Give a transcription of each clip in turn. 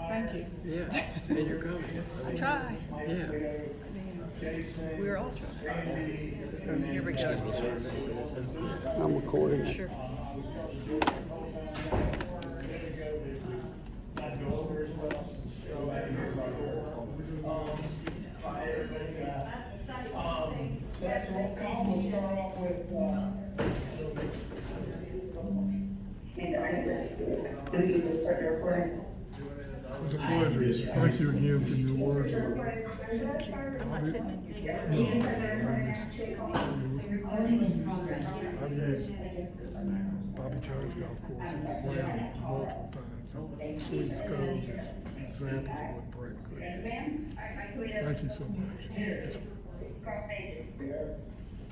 Thank you. Yeah, and you're coming. I try. Yeah. We're all trying. Here we go. I'm recording it. Sure. So that's a roll call. We'll start off with, Please start the recording. It was a pleasure. Thank you again for your words. I'm not sitting in your chair. I've used Bobby Jones Golf Course and played multiple times. So Sweet's Cove is examples of what BREC could do. Thank you so much. Carl Sages.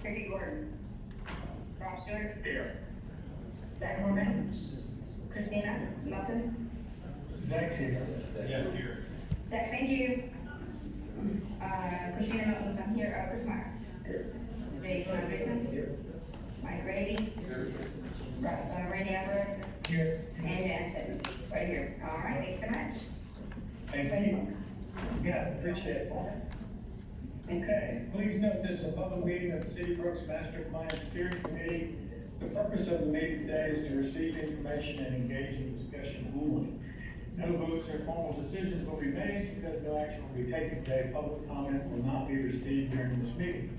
Ricky Gordon. Rob Stewart. here. Zach Morgan. Christina Melton. Zach's here. Yes, here. Zach, thank you. Christina Melton's not here. Chris Meyer. Dave Mason. Mike Grady. Randy Albert. Here. And Jan Simmons. Right here. All right, thanks so much. Thank you. Yeah, appreciate it. Okay, please note this is a public meeting of the City Brooks Master Plan Steering Committee. The purpose of the meeting today is to receive information and engage in discussion only. No votes or formal decisions will be made because no action will be taken today. Public comment will not be received during this meeting.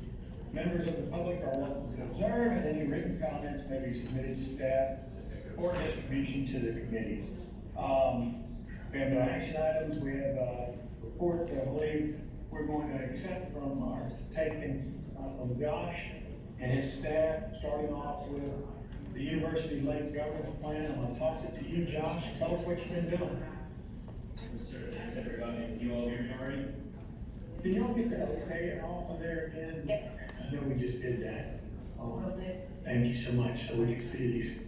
Members of the public are welcome to observe, and any written comments may be submitted to staff or distribution to the committee. We have no action items. We have a report that I believe we're going to accept from our taken from Josh and his staff, starting off with the University Lake Governance Plan. I'm gonna toss it to you, Josh. Tell us what you've been doing. Thanks, everybody. Can you all hear me all right? Can y'all get that okay off of there again? Yep. I know we just did that. Will do. Thank you so much, so we can see these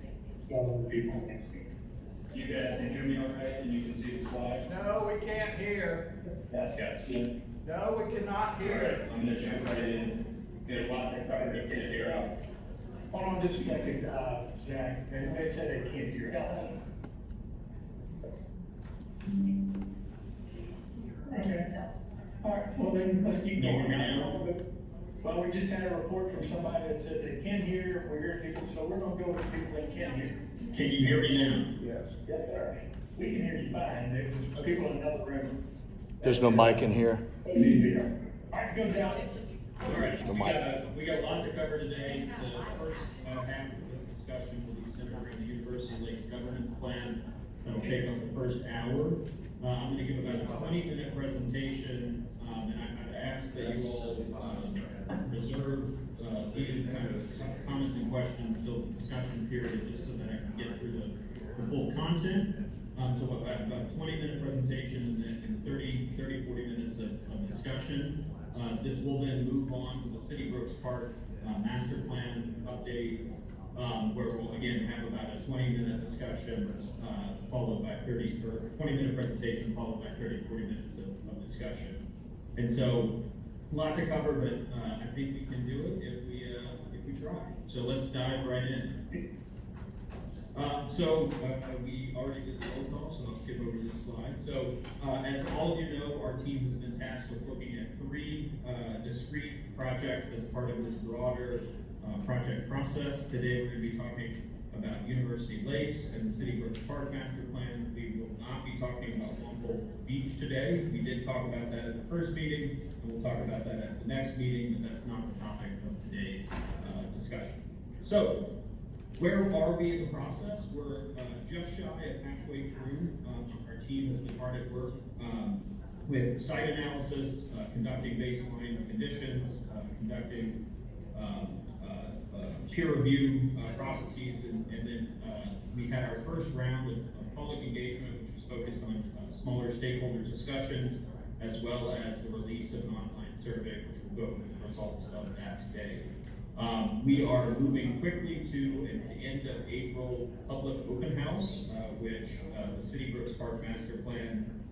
other people. You guys can hear me all right, and you can see the slides? No, we can't hear. Yes, Guys, see? No, we cannot All hear. right, I'm gonna jump right in. Get a lot of coverage to hear out. Hold on just a second, Zach. They said they can't hear. Okay. All right, well then, let's keep Can you going. hear me now? Well, we just had a report from somebody that says they can hear, we're hearing people, so we're gonna go with people that can hear. Can you hear me now? Yes. Yes, sir. We can hear you fine. There's people in another room. There's no mic in here. They need to be here. All right, go Josh. All right, The we mic. got a lot to cover today. The first half of this discussion will be centered around the University Lakes Governance Plan. That'll take up the first hour. I'm gonna give about a 20-minute presentation, and I'd ask that you all reserve any kind of comments and questions till the discussion period, just so that I can get through the full content. So about a 20-minute presentation and 30, 40 minutes of discussion. This will then move on to the City Brooks Park master plan update, where we'll again have about a 20-minute discussion, followed by 20-minute presentation, followed by 30, 40 minutes of discussion. And so, a lot to cover, but I think we can do it if we try. So let's dive right in. We already did the roll call, so I'll skip over this slide. So, as all of you know, our team has been tasked with looking at 3 discrete projects as part of this broader project process. Today, we're going to be talking about University Lakes and the City Brooks Park Master Plan. We will not be talking about Wamble Beach today. We did talk about that at the first meeting, and we'll talk about that at the next meeting, but that's not the topic of today's discussion. So, where are we in the process? We're just shy of halfway through. Our team has been hard at work with site analysis, conducting baseline conditions, conducting peer review processes, and then we had our first round of public engagement, which was focused on smaller stakeholder discussions, as well as the release of an online survey, which will go over the results of that today. We are moving quickly to an end of April public open house, which the City Brooks Park Master Plan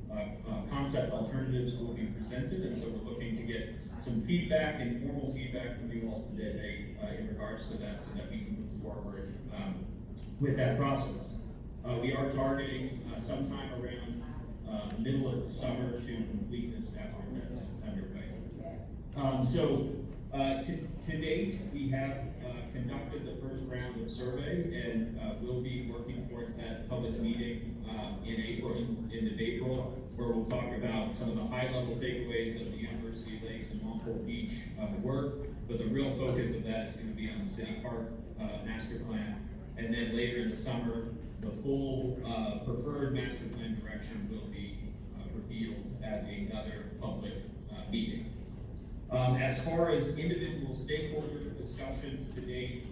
concept alternatives will be presented, and so we're looking to get some feedback, informal feedback from you all today in regards to that, so that we can move forward with that process. We are targeting sometime around middle of the summer to complete this effort that's underway. To date, we have conducted the first round of survey, and we'll be working towards that public meeting in April, in April, where we'll talk about some of the high-level takeaways of the University Lakes and Montville Beach work. But the real focus of that is going to be on the city park master plan, and then later in the summer, the full preferred master plan direction will be revealed at another public meeting. As far as individual stakeholder discussions to date,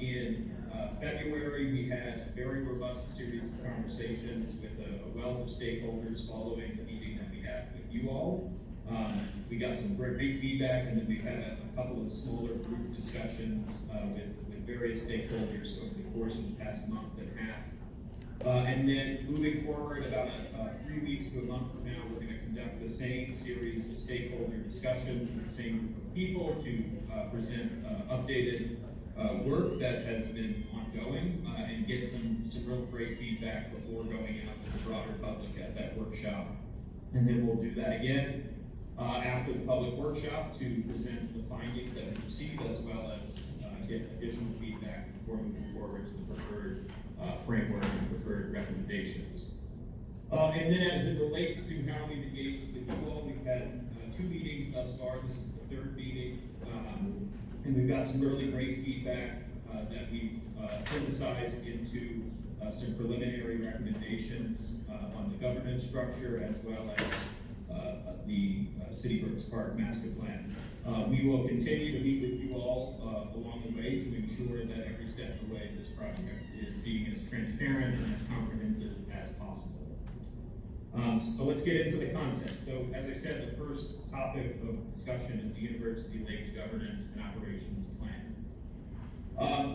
in February, we had a very robust series of conversations with a wealth of stakeholders following the meeting that we had with you all. We got some great feedback, and then we've had a couple of smaller group discussions with various stakeholders over the course of the past month and a half. And then moving forward, about 3 weeks to a month from now, we're going to conduct the same series of stakeholder discussions with the same group of people to present updated work that has been ongoing and get some real great feedback before going out to the broader public at that workshop. And then we'll do that again after the public workshop to present the findings that we've received, as well as get additional feedback before moving forward to the preferred framework and preferred recommendations. And then as it relates to how we've engaged with you all, we've had 2 meetings thus far. This is the 3rd meeting. And we've got some really great feedback that we've synthesized into some preliminary recommendations on the governance structure, as well as the City Brooks Park Master Plan. We will continue to meet with you all along the way to ensure that every step of the way this project is being as transparent and as comprehensive as possible. So let's get into the content. So as I said, the first topic of discussion is the University Lakes Governance and Operations Plan.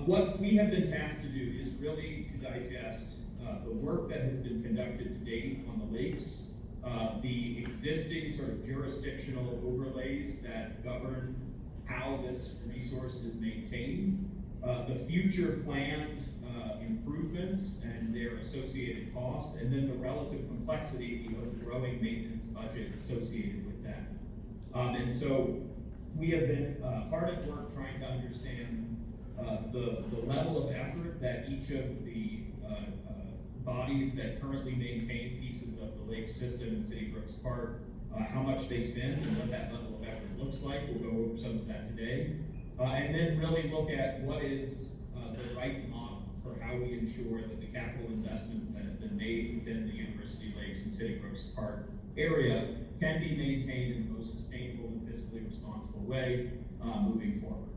What we have been tasked to do is really to digest the work that has been conducted to date on the lakes, the existing sort of jurisdictional overlays that govern how this resource is maintained, the future planned improvements and their associated cost, and then the relative complexity of the growing maintenance budget associated with that. And so we have been hard at work trying to understand the level of effort that each of the bodies that currently maintain pieces of the lake system in City Brooks Park, how much they spend and what that level of effort looks like. We'll go over some of that today. And then really look at what is the right model for how we ensure that the capital investments that have been made within the University Lakes and City Brooks Park area can be maintained in the most sustainable and fiscally responsible way moving forward.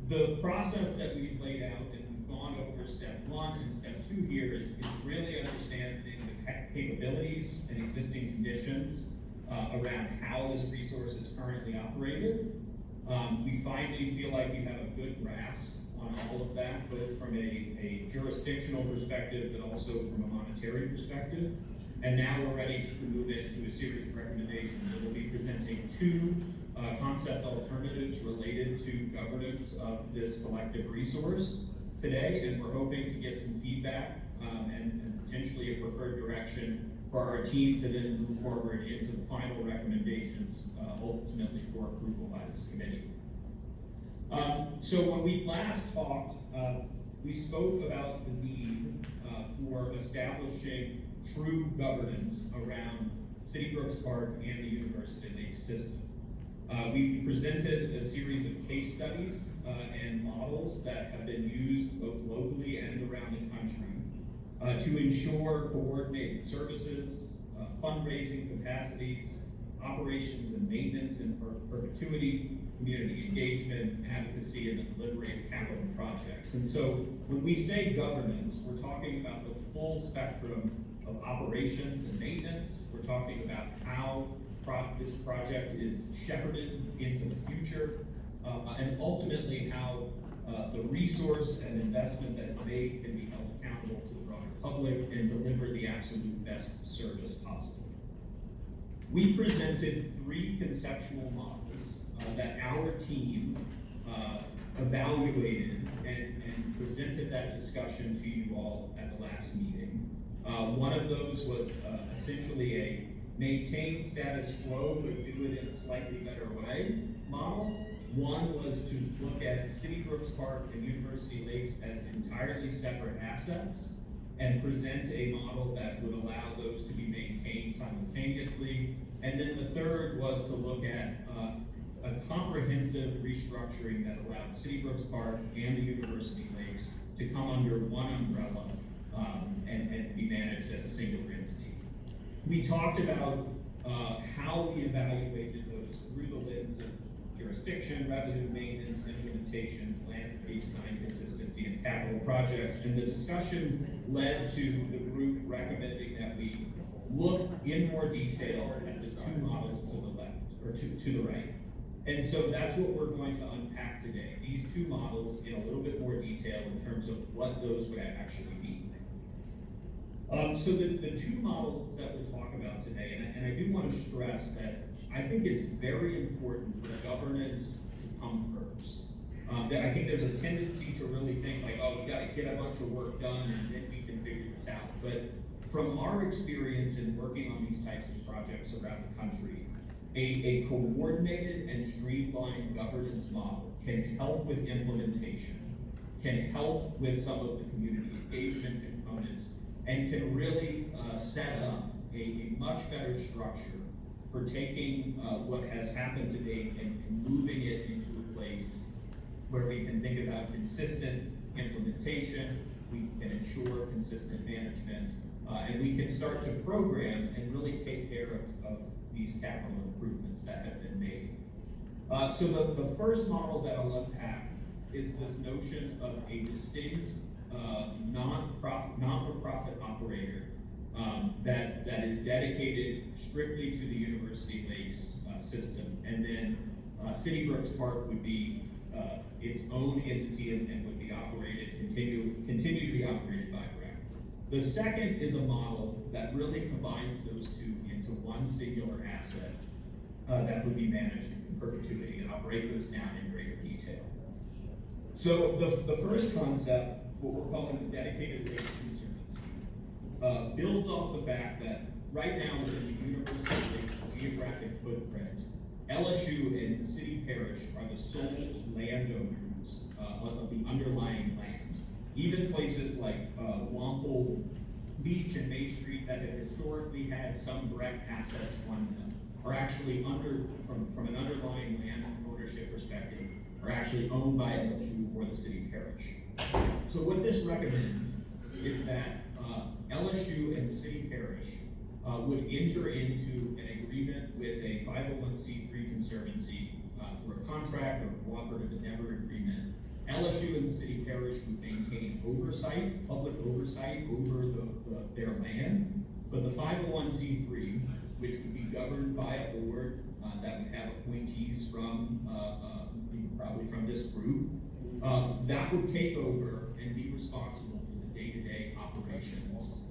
The process that we've laid out, and we've gone over step 1 and step 2 here, is really understanding the capabilities and existing conditions around how this resource is currently operated. We finally feel like we have a good grasp on all of that, both from a jurisdictional perspective, but also from a monetary perspective. And now we're ready to move into a series of recommendations. We'll be presenting 2 concept alternatives related to governance of this collective resource today, and we're hoping to get some feedback and potentially a preferred direction for our team to then move forward into the final recommendations, ultimately for approval by this committee. So when we last talked, we spoke about the need for establishing true governance around City Brooks Park and the University Lakes system. We presented a series of case studies and models that have been used both locally and around the country to ensure coordinated services, fundraising capacities, operations and maintenance in perpetuity, community engagement, advocacy, and the delivery of capital projects. And so when we say governance, we're talking about the full spectrum of operations and maintenance. We're talking about how this project is shepherded into the future, and ultimately how the resource and investment that is made can be held accountable to the broader public and deliver the absolute best service possible. We presented 3 conceptual models that our team evaluated and presented that discussion to you all at the last meeting. One of those was essentially a maintain status quo, but do it in a slightly better way model. One was to look at City Brooks Park and University Lakes as entirely separate assets and present a model that would allow those to be maintained simultaneously. And then the third was to look at a comprehensive restructuring that allowed City Brooks Park and the University Lakes to come under one umbrella and be managed as a single entity. We talked about how we evaluated those through the lens of jurisdiction, revenue maintenance, implementation, philanthropy, design consistency, and capital projects. And the discussion led to the group recommending that we look in more detail at the two models to the left, or to the right. And so that's what we're going to unpack today. These two models in a little bit more detail in terms of what those would actually be. So the two models that we'll talk about today, and I do want to stress that I think it's very important for governance to come first. That I think there's a tendency to really think like, oh, we got to get a bunch of work done and then we can figure this out. But from our experience in working on these types of projects around the country, a coordinated and streamlined governance model can help with implementation, can help with some of the community engagement components, and can really set up a much better structure for taking what has happened to date and moving it into a place where we can think about consistent implementation, we can ensure consistent management, and we can start to program and really take care of these capital improvements that have been made. So the first model that I'll unpack is this notion of a distinct not-for-profit operator that is dedicated strictly to the University Lakes system, and then City Brooks Park would be its own entity and would be operated, continue to be operated by BREC. The second is a model that really combines those two into one singular asset that would be managed in perpetuity, and I'll break those down in greater detail. So the first concept, what we're calling the dedicated lakes conservancy, builds off the fact that right now within the University Lakes geographic footprint, LSU and the city parish are the sole landowners of the underlying land. Even places like Wampole Beach and Bay Street that have historically had some BREC assets on them are actually from an underlying land ownership perspective, are actually owned by LSU or the city parish. So what this recommends is that LSU and the city parish would enter into an agreement with a 501c3 conservancy for a contract or cooperative endeavor agreement. LSU and the city parish would maintain oversight, public oversight over their land, but the 501c3, which would be governed by a board that would have appointees from probably from this group, that would take over and be responsible for the day-to-day operations,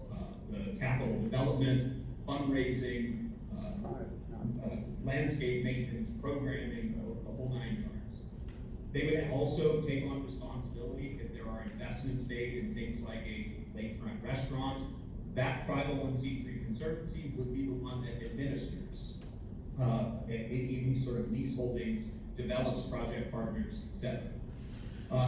the capital development, fundraising, landscape maintenance, programming, the whole 9 yards. They would also take on responsibility if there are investments made in things like a lakefront restaurant. That 501c3 conservancy would be the one that administers any sort of lease holdings, develops project partners, etc.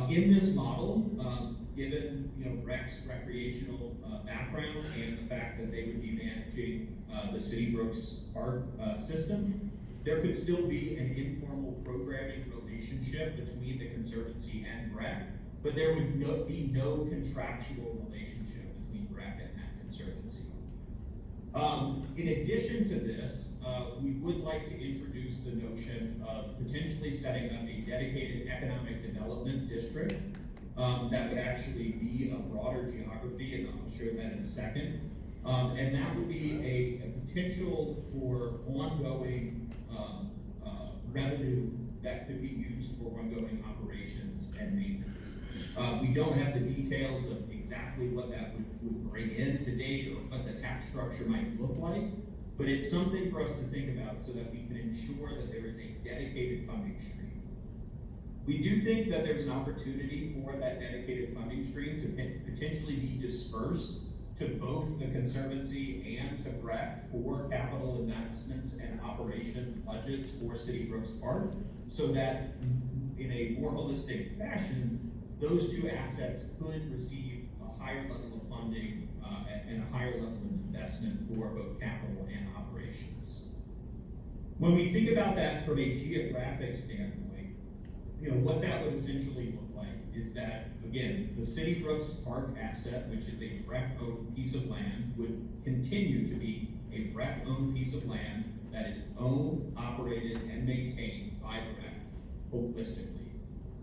In this model, given BREC's recreational background and the fact that they would be managing the City Brooks Park system, there could still be an informal programming relationship between the Conservancy and BREC, but there would be no contractual relationship between BREC and that Conservancy. In addition to this, we would like to introduce the notion of potentially setting up a dedicated economic development district that would actually be a broader geography, and I'll show that in a second. And that would be a potential for ongoing revenue that could be used for ongoing operations and maintenance. We don't have the details of exactly what that would bring in to date or what the tax structure might look like, but it's something for us to think about so that we can ensure that there is a dedicated funding stream. We do think that there's an opportunity for that dedicated funding stream to potentially be dispersed to both the Conservancy and to BREC for capital investments and operations budgets for City Brooks Park, so that in a more holistic fashion, those two assets could receive a higher level of funding and a higher level of investment for both capital and operations. When we think about that from a geographic standpoint, what that would essentially look like is that, again, the City Brooks Park asset, which is a BREC-owned piece of land, would continue to be a BREC-owned piece of land that is owned, operated, and maintained by BREC holistically.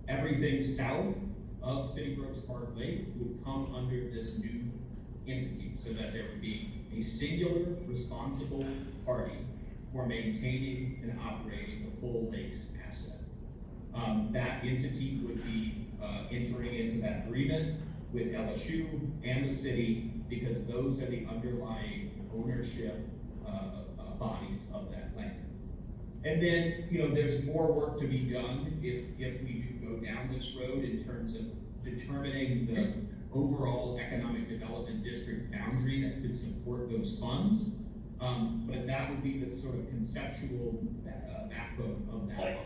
Everything south of City Brooks Park Lake would come under this new entity, so that there would be a singular responsible party for maintaining and operating the full lakes asset. That entity would be entering into that agreement with LSU and the city, because those are the underlying ownership bodies of that land. And then, there's more work to be done if we do go down this road in terms of determining the overall economic development district boundary that could support those funds. But that would be the sort of conceptual backbone of that.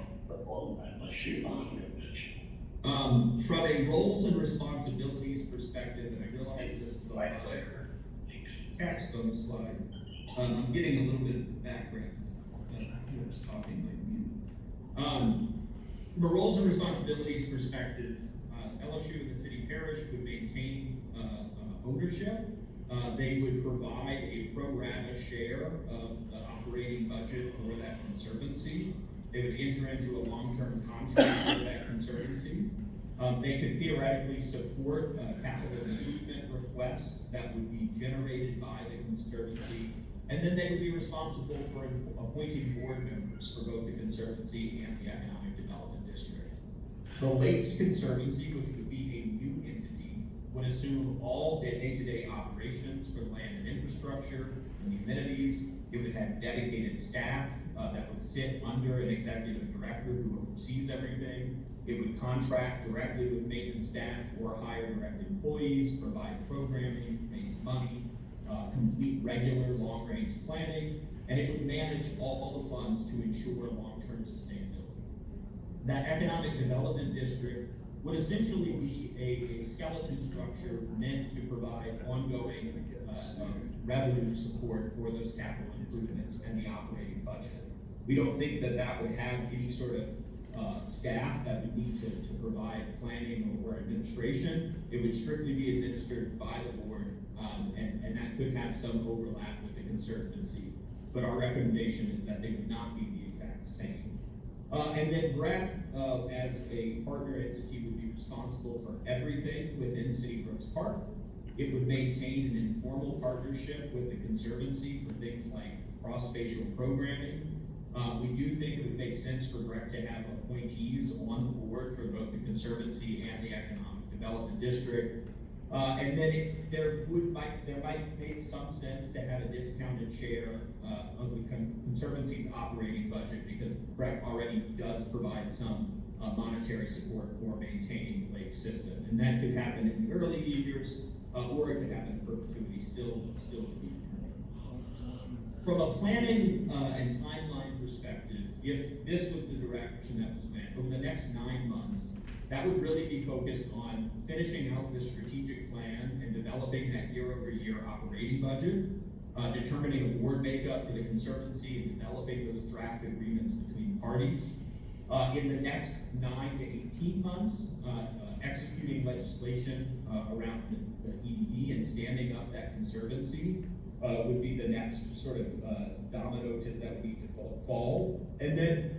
From a roles and responsibilities perspective, and I realize this is a lot of text on the slide, I'm getting a little bit of background. Who's talking like me. From a roles and responsibilities perspective, LSU and the city parish would maintain ownership. They would provide a pro rata share of the operating budget for that conservancy. They would enter into a long-term contract with that conservancy. They could theoretically support capital improvement requests that would be generated by the conservancy. And then they would be responsible for appointing board members for both the Conservancy and the Economic Development District. The Lakes Conservancy, which would be a new entity, would assume all day-to-day operations for land and infrastructure and the amenities. It would have dedicated staff that would sit under an executive director who oversees everything. It would contract directly with maintenance staff or hire direct employees, provide programming, raise money, complete regular long-range planning, and it would manage all the funds to ensure long-term sustainability. That economic development district would essentially be a skeleton structure meant to provide ongoing revenue support for those capital improvements and the operating budget. We don't think that that would have any sort of staff that would need to provide planning or administration. It would strictly be administered by the board, and that could have some overlap with the conservancy. But our recommendation is that they would not be the exact same. And then BREC, as a partner entity, would be responsible for everything within City Brooks Park. It would maintain an informal partnership with the conservancy for things like cross-spatial programming. We do think it would make sense for BREC to have appointees on the board for both the conservancy and the economic development district. And then there might make some sense to have a discounted share of the conservancy's operating budget, because BREC already does provide some monetary support for maintaining the lake system. And that could happen in the early years, or it could happen in perpetuity, still to be determined. From a planning and timeline perspective, if this was the direction that was went, over the next 9 months, that would really be focused on finishing out the strategic plan and developing that year-over-year operating budget, determining a board makeup for the conservancy, and developing those draft agreements between parties. In the next 9 to 18 months, executing legislation around the EDE and standing up that conservancy would be the next sort of domino tip that would need to fall. And then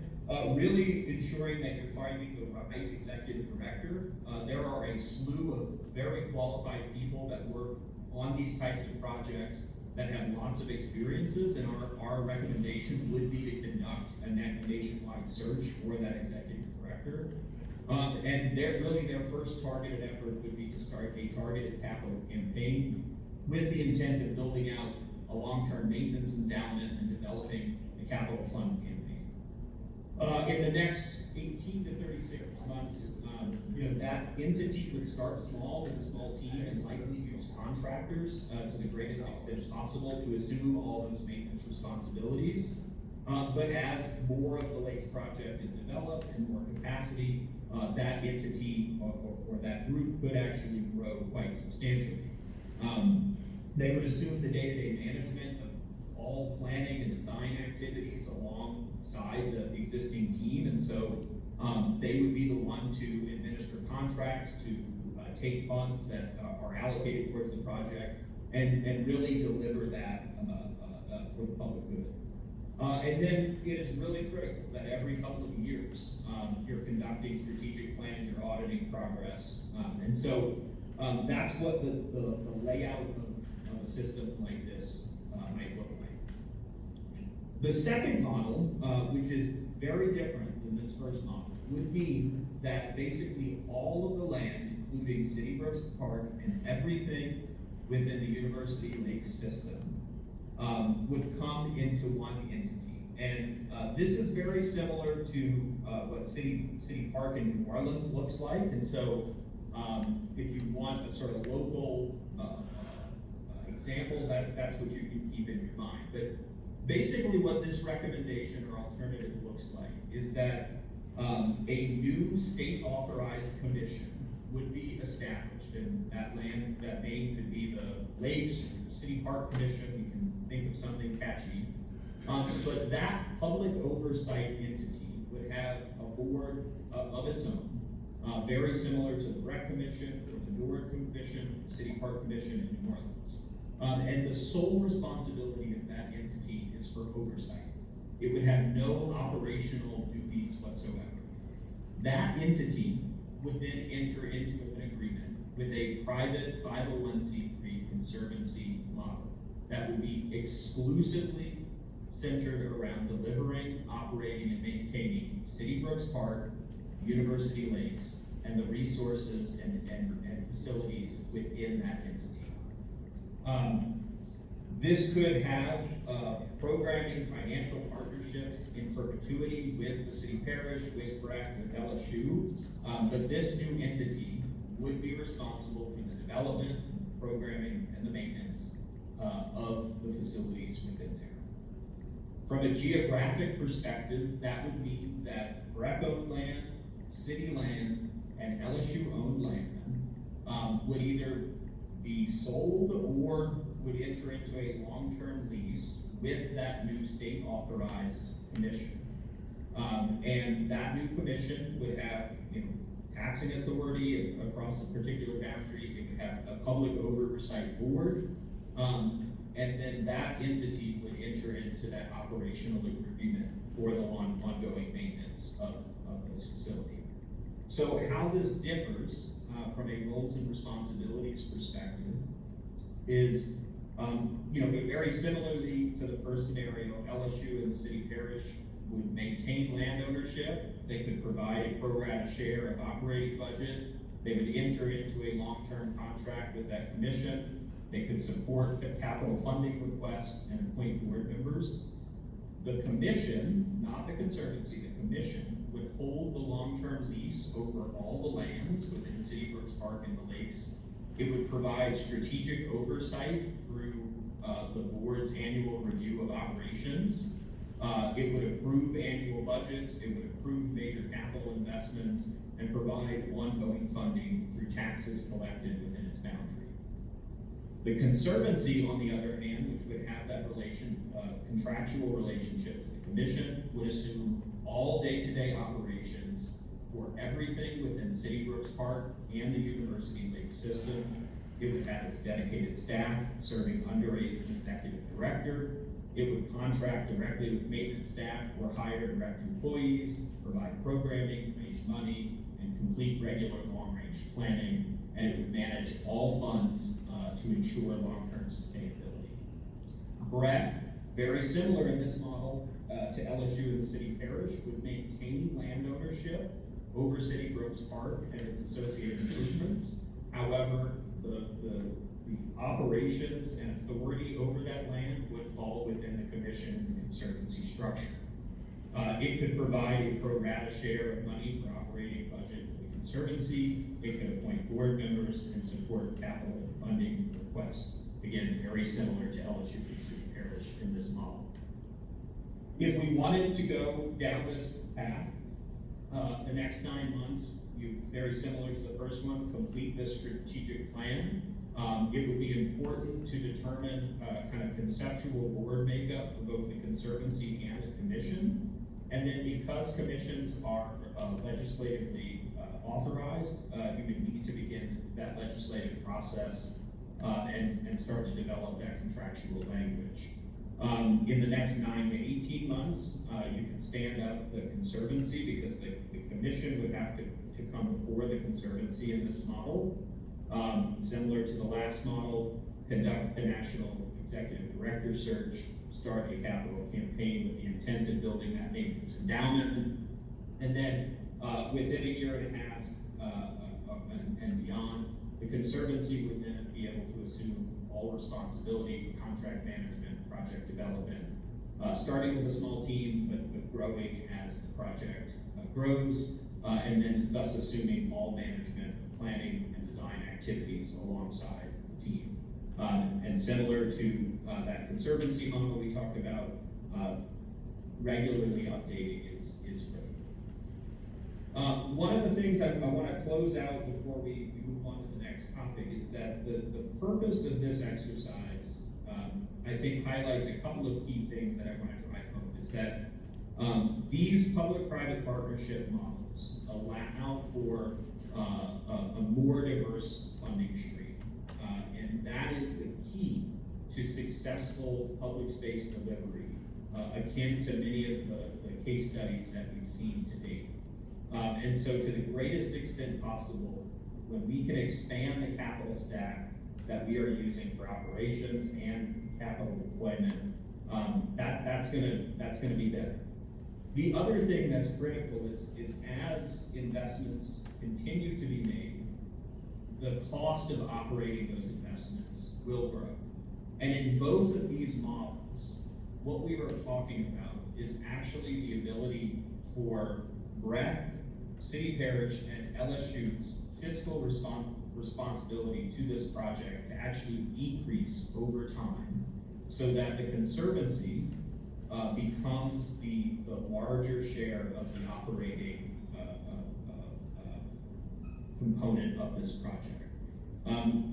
really ensuring that you're finding the right executive director. There are a slew of very qualified people that work on these types of projects that have lots of experiences, and our recommendation would be to conduct a nationwide search for that executive director. And their first targeted effort would be to start a targeted capital campaign with the intent of building out a long-term maintenance endowment and developing a capital fund campaign. In the next 18 to 36 months, that entity would start small with a small team and likely use contractors to the greatest extent possible to assume all those maintenance responsibilities. But as more of the lakes project is developed and more capacity, that entity or that group could actually grow quite substantially. They would assume the day-to-day management of all planning and design activities alongside the existing team, and so they would be the one to administer contracts, to take funds that are allocated towards the project, and really deliver that for the public good. And then it is really critical that every couple of years you're conducting strategic plans, you're auditing progress, and so that's what the layout of a system like this might look like. The second model, which is very different than this first model, would mean that basically all of the land, including City Brooks Park and everything within the University Lakes system, would come into one entity. And this is very similar to what City Park in New Orleans looks like. And so if you want a sort of local example, that's what you can keep in your mind. But basically what this recommendation or alternative looks like is that a new state authorized commission would be established, and that name could be the Lakes or the City Park Commission. You can think of something catchy. But that public oversight entity would have a board of its own, very similar to the BREC Commission or the Newark Commission, the City Park Commission in New Orleans. And the sole responsibility of that entity is for oversight. It would have no operational duties whatsoever. That entity would then enter into an agreement with a private 501c3 conservancy model that would be exclusively centered around delivering, operating, and maintaining City Brooks Park, University Lakes, and the resources and facilities within that entity. This could have programming financial partnerships in perpetuity with the city parish, with BREC, with LSU, but this new entity would be responsible for the development, programming, and the maintenance of the facilities within there. From a geographic perspective, that would mean that BREC-owned land, city land, and LSU-owned land would either be sold or would enter into a long-term lease with that new state-authorized commission. And that new commission would have, taxing authority across a particular boundary. It would have a public oversight board, and then that entity would enter into that operational agreement for the ongoing maintenance of this facility. So how this differs from a roles and responsibilities perspective is, very similarly to the first scenario, LSU and the city parish would maintain land ownership. They could provide a pro rata share of operating budget. They would enter into a long-term contract with that commission. They could support capital funding requests and appoint board members. The commission, not the conservancy, the commission would hold the long-term lease over all the lands within City Brooks Park and the lakes. It would provide strategic oversight through the board's annual review of operations. It would approve annual budgets. It would approve major capital investments and provide ongoing funding through taxes collected within its boundary. The conservancy, on the other hand, which would have that contractual relationship to the commission, would assume all day-to-day operations for everything within City Brooks Park and the University Lake system. It would have its dedicated staff serving under an executive director. It would contract directly with maintenance staff or hire direct employees, provide programming, raise money, and complete regular long-range planning. And it would manage all funds to ensure long-term sustainability. BREC, very similar in this model to LSU and the city parish, would maintain land ownership over City Brooks Park and its associated improvements. However, the operations and authority over that land would fall within the commission and the conservancy structure. It could provide a pro rata share of money for operating budget for the Conservancy. It could appoint board members and support capital funding requests. Again, very similar to LSU and City Parish in this model. If we wanted to go down this path, the next 9 months, very similar to the first one, complete this strategic plan. It would be important to determine kind of conceptual board makeup for both the Conservancy and the Commission. And then because commissions are legislatively authorized, you would need to begin that legislative process and start to develop that contractual language. In the next 9 to 18 months, you can stand up the Conservancy because the Commission would have to come before the Conservancy in this model. Similar to the last model, conduct a national executive director search, start a capital campaign with the intent of building that maintenance endowment, and then within a year and a half and beyond, the Conservancy would then be able to assume all responsibility for contract management, project development, starting with a small team, but growing as the project grows, and then thus assuming all management, planning, and design activities alongside the team. And similar to that Conservancy model we talked about, regularly updating is critical. One of the things I want to close out before we move on to the next topic is that the purpose of this exercise, I think, highlights a couple of key things that I want to drive home. Is that these public-private partnership models allow for a more diverse funding stream, and that is the key to successful public space delivery, akin to many of the case studies that we've seen to date. And so to the greatest extent possible, when we can expand the capital stack that we are using for operations and capital deployment, that's gonna be better. The other thing that's critical is as investments continue to be made, the cost of operating those investments will grow. And in both of these models, what we are talking about is actually the ability for BREC, City Parish, and LSU's fiscal responsibility to this project to actually decrease over time, so that the Conservancy becomes the larger share of the operating component of this project,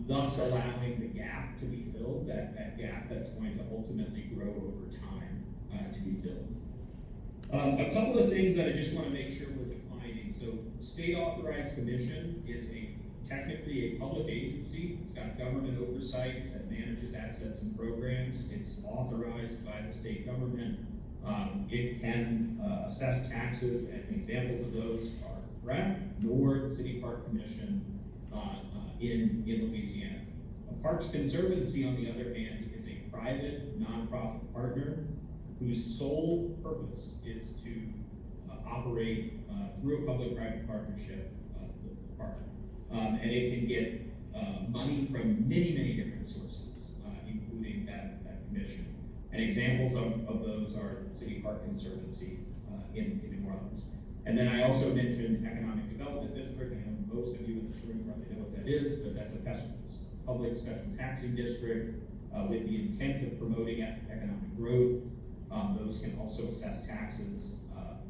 thus allowing the gap to be filled, that gap that's going to ultimately grow over time to be filled. A couple of things that I just want to make sure we're defining. So, state authorized commission is technically a public agency. It's got government oversight that manages assets and programs. It's authorized by the state government. It can assess taxes, and examples of those are BRAF, NORD, City Park Commission in Louisiana. A Parks Conservancy, on the other hand, is a private nonprofit partner whose sole purpose is to operate through a public-private partnership with the park. And it can get money from many different sources, including that commission. And examples of those are City Park Conservancy in New Orleans. And then I also mentioned Economic Development District. I know most of you in this room probably know what that is, but that's a public special taxing district with the intent of promoting economic growth. Those can also assess taxes,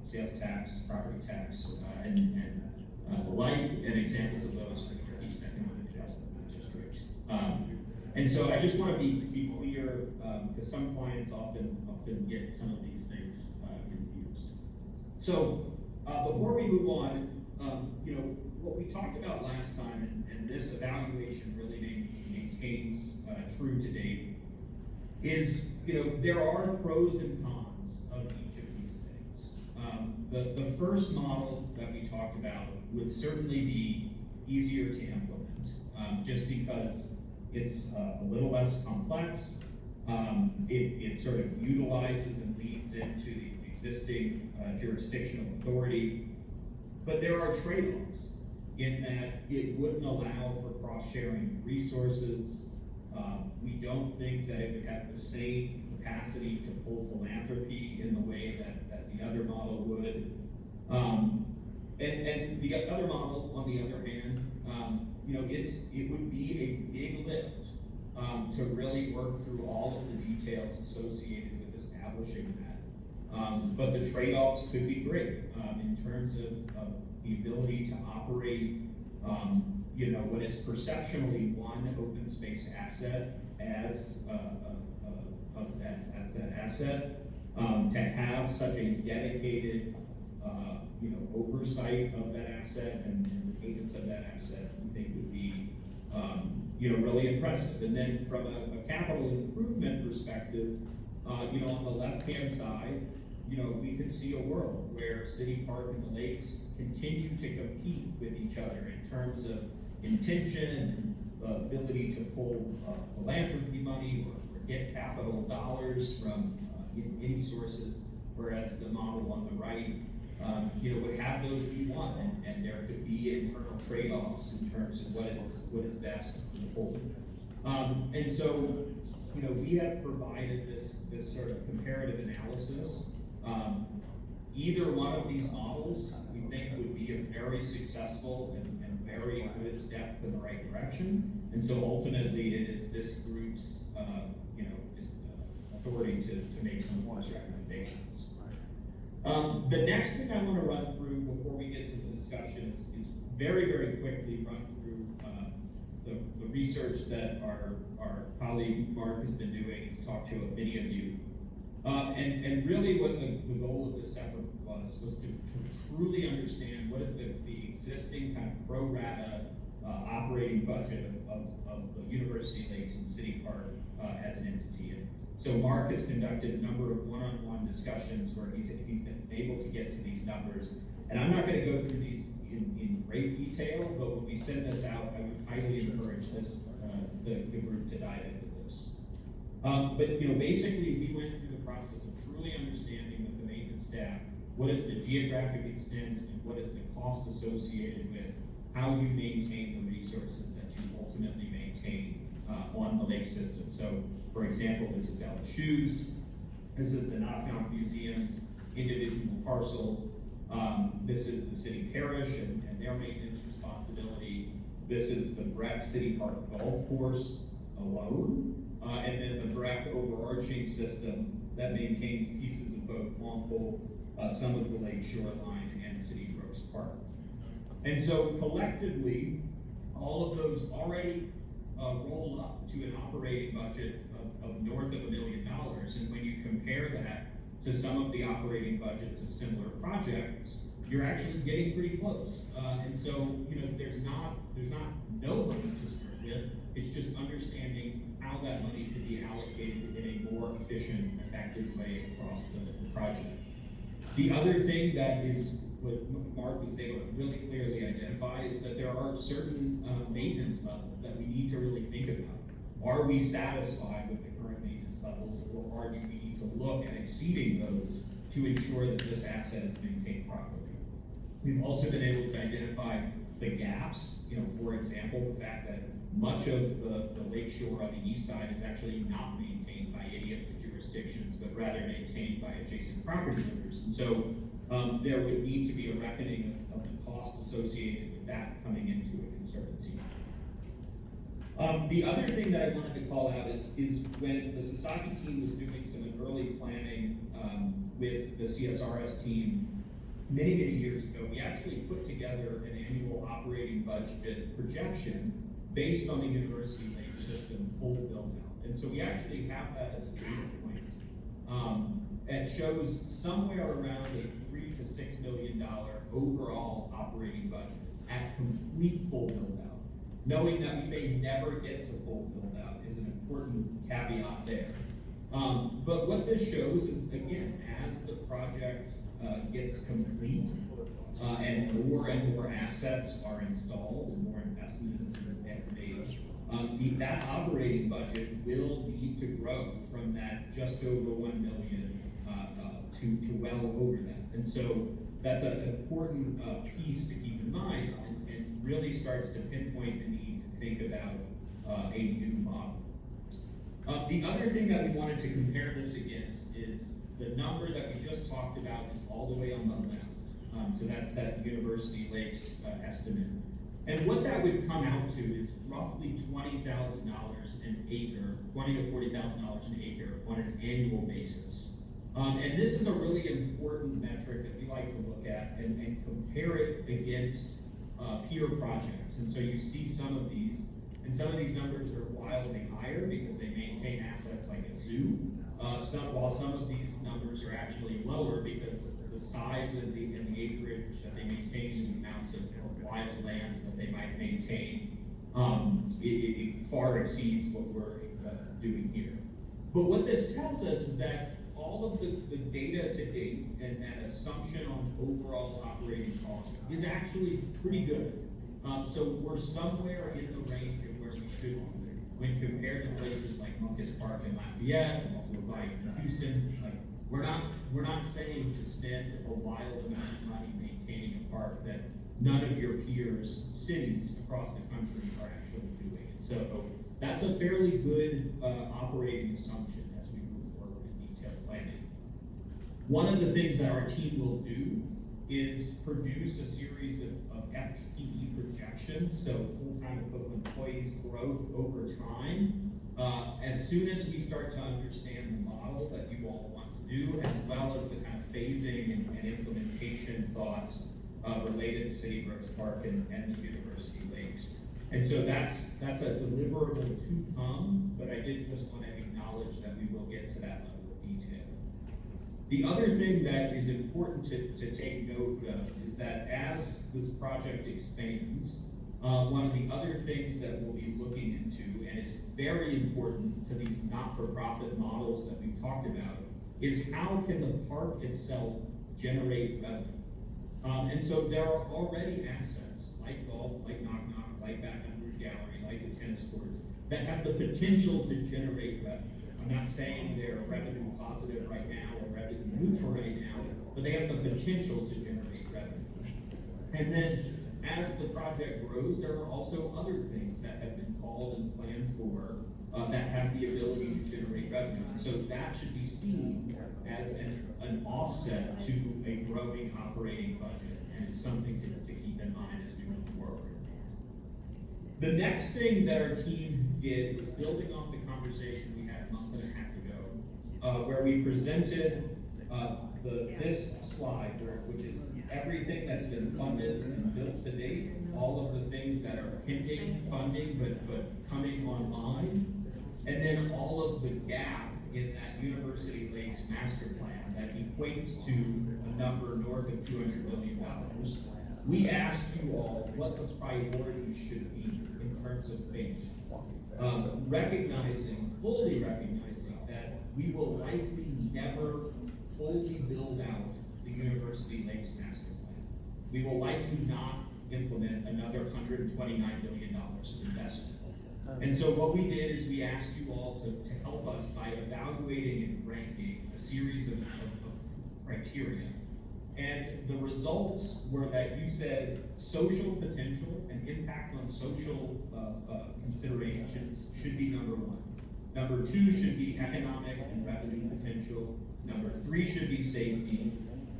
sales tax, property tax, and the like, and examples of those are Northeast Economic Development Districts. And so I just want to be clear, because some clients often get some of these things confused. So before we move on, what we talked about last time, and this evaluation really maintains true to date, is there are pros and cons of each of these things. The first model that we talked about would certainly be easier to implement, just because it's a little less complex. It sort of utilizes and leads into the existing jurisdictional authority, but there are trade-offs in that it wouldn't allow for cross-sharing resources. We don't think that it would have the same capacity to pull philanthropy in the way that the other model would. And the other model, on the other hand, it would be a big lift to really work through all of the details associated with establishing that. But the trade-offs could be great in terms of the ability to operate, what is perceptually one open space asset as that asset, to have such a dedicated oversight of that asset and the maintenance of that asset, we think would be really impressive. And then from a capital improvement perspective, on the left-hand side, we could see a world where City Park and the lakes continue to compete with each other in terms of intention and ability to pull philanthropy money or get capital dollars from any sources, whereas the model on the right would have those be one, and there could be internal trade-offs in terms of what is best for the whole. And so, we have provided this sort of comparative analysis. Either one of these models, we think, would be a very successful and very good step in the right direction. And so ultimately, it is this group's, authority to make some of those recommendations. The next thing I want to run through before we get to the discussion is very, very quickly run through the research that our colleague Mark has been doing. He's talked to many of you. And really what the goal of this effort was to truly understand what is the existing kind of pro rata operating budget of the University Lakes and City Park as an entity. And so Mark has conducted a number of one-on-one discussions where he's been able to get to these numbers. And I'm not going to go through these in great detail, but when we send this out, I would highly encourage the group to dive into this. But basically we went through the process of truly understanding with the maintenance staff what is the geographic extent and what is the cost associated with how you maintain the resources that you ultimately maintain on the lake system. So, for example, this is LSU's, this is the Knockout Museum's individual parcel, this is the city parish and their maintenance responsibility, this is the BREC City Park Golf Course alone, and then the BREC overarching system that maintains pieces of both Longpole, some of the lake shoreline, and City Brooks Park. And so collectively, all of those already roll up to an operating budget of north of $1 million. And when you compare that to some of the operating budgets of similar projects, you're actually getting pretty close. And so, there's not no money to start with. It's just understanding how that money could be allocated in a more efficient, effective way across the project. The other thing that is what Mark was able to really clearly identify is that there are certain maintenance levels that we need to really think about. Are we satisfied with the current maintenance levels, or do we need to look at exceeding those to ensure that this asset is maintained properly? We've also been able to identify the gaps, for example, the fact that much of the lake shore on the east side is actually not maintained by any of the jurisdictions, but rather maintained by adjacent property owners. And so there would need to be a reckoning of the cost associated with that coming into a conservancy. The other thing that I wanted to call out is when the Sasaki team was doing some early planning with the CSRS team many years ago, we actually put together an annual operating budget projection based on the University Lake system full build-out. And so we actually have that as a data point. It shows somewhere around a $3 to $6 million overall operating budget at complete full build-out. Knowing that we may never get to full build-out is an important caveat there. But what this shows is, again, as the project gets complete and more assets are installed and more investment is made, that operating budget will need to grow from that just over $1 million to well over that. And so that's an important piece to keep in mind, and really starts to pinpoint the need to think about a new model. The other thing that we wanted to compare this against is the number that we just talked about is all the way on the left. So that's that University Lakes estimate. And what that would come out to is roughly $20,000 an acre, $20,000 to $40,000 an acre on an annual basis. And this is a really important metric that we like to look at and compare it against peer projects. And so you see some of these, and some of these numbers are wildly higher because they maintain assets like a zoo. While some of these numbers are actually lower because the size of the acreage that they maintain and the amounts of wild lands that they might maintain, it far exceeds what we're doing here. But what this tells us is that all of the data to date and that assumption on overall operating cost is actually pretty good. So we're somewhere in the range of where we should be when compared to places like Muncus Park in Lafayette, and Buffalo Pike in Houston. Like, we're not saying to spend a wild amount of money maintaining a park that none of your peers, cities across the country are actually doing. And so that's a fairly good operating assumption as we move forward in detailed planning. One of the things that our team will do is produce a series of FTE projections, so full-time equivalent employees growth over time. As soon as we start to understand the model that you all want to do, as well as the kind of phasing and implementation thoughts related to City Brooks Park and the University Lakes. And so that's a deliverable to come, but I did just want to acknowledge that we will get to that level of detail. The other thing that is important to take note of is that as this project expands, one of the other things that we'll be looking into, and it's very important to these not-for-profit models that we've talked about, is how can the park itself generate revenue? And so there are already assets like golf, like Knock Knock, like Baton Rouge Gallery, like the tennis courts, that have the potential to generate revenue. I'm not saying they're revenue positive right now or revenue neutral right now, but they have the potential to generate revenue. And then as the project grows, there are also other things that have been called and planned for that have the ability to generate revenue. And so that should be seen as an offset to a growing operating budget, and it's something to keep in mind as we move forward. The next thing that our team did was building off the conversation we had a month and a half ago, where we presented this slide, which is everything that's been funded and built to date, all of the things that are pending funding but coming online, and then all of the gap in that University Lakes master plan that equates to a number north of $200 million. We asked you all what the priorities should be in terms of phasing, fully recognizing that we will likely never fully build out the University Lakes master plan. We will likely not implement another $129 million of investment. And so what we did is we asked you all to help us by evaluating and ranking a series of criteria. And the results were that you said social potential and impact on social considerations should be number one. Number two should be economic and revenue potential. Number three should be safety.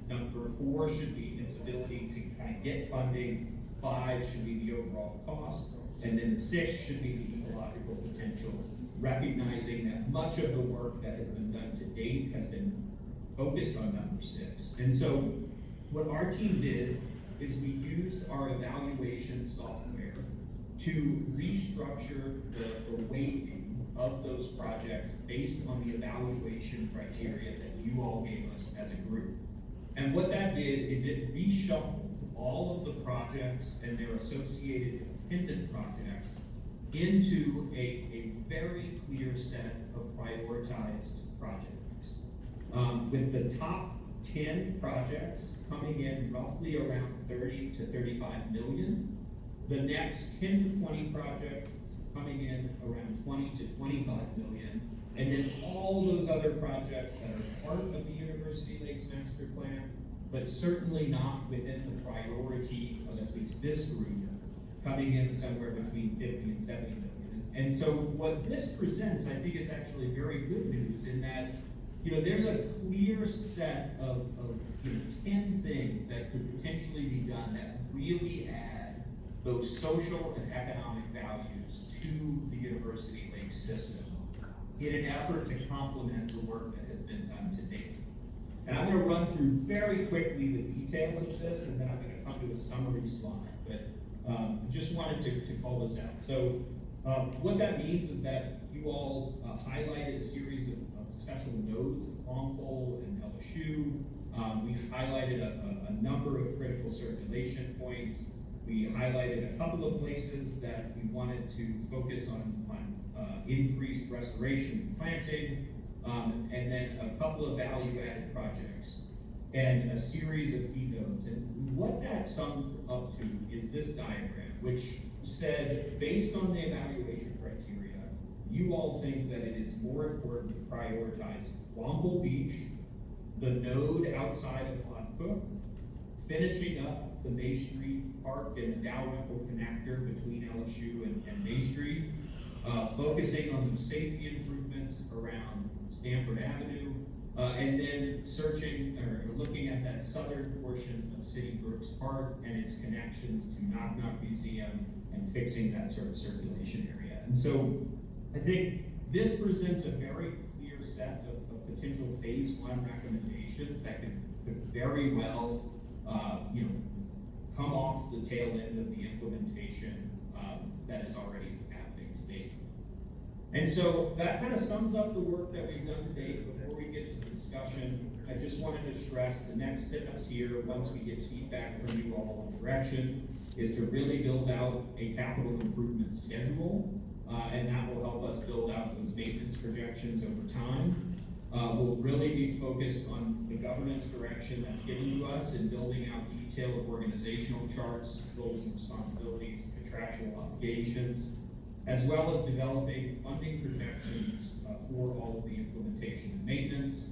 Number four should be its ability to kind of get funding. 5 should be the overall cost. And then 6 should be the ecological potential, recognizing that much of the work that has been done to date has been focused on number 6. And so what our team did is we used our evaluation software to restructure the weighting of those projects based on the evaluation criteria that you all gave us as a group. And what that did is it reshuffled all of the projects and their associated dependent projects into a very clear set of prioritized projects. With the top 10 projects coming in roughly around 30 to 35 million, the next 10 to 20 projects coming in around 20 to 25 million, and then all those other projects that are part of the University Lakes Master Plan, but certainly not within the priority of at least this group, coming in somewhere between 50 and 70 million. And so what this presents, I think, is actually very good news in that, there's a clear set of 10 things that could potentially be done that really add those social and economic values to the University Lake system in an effort to complement the work that has been done to date. And I'm gonna run through very quickly the details of this, and then I'm gonna come to a summary slide, but just wanted to call this out. So what that means is that you all highlighted a series of special nodes at Longpole and LSU. We highlighted a number of critical circulation points. We highlighted a couple of places that we wanted to focus on increased restoration and planting, and then a couple of value-added projects and a series of key nodes. And what that summed up to is this diagram, which said, based on the evaluation criteria, you all think that it is more important to prioritize Longpole Beach, the node outside of Lon Cook, finishing up the May Street Park and the Dalrymple connector between LSU and May Street, focusing on the safety improvements around Stanford Avenue, and then searching or looking at that southern portion of City Brooks Park and its connections to Knock Knock Museum and fixing that sort of circulation area. And so I think this presents a very clear set of potential phase 1 recommendations that could very well, come off the tail end of the implementation that is already happening to date. And so that kind of sums up the work that we've done to date. Before we get to the discussion, I just wanted to stress the next steps here, once we get feedback from you all on direction, is to really build out a capital improvement schedule, and that will help us build out those maintenance projections over time. We'll really be focused on the governance direction that's given to us in building out detailed organizational charts, roles and responsibilities, and contractual obligations, as well as developing funding projections for all of the implementation and maintenance.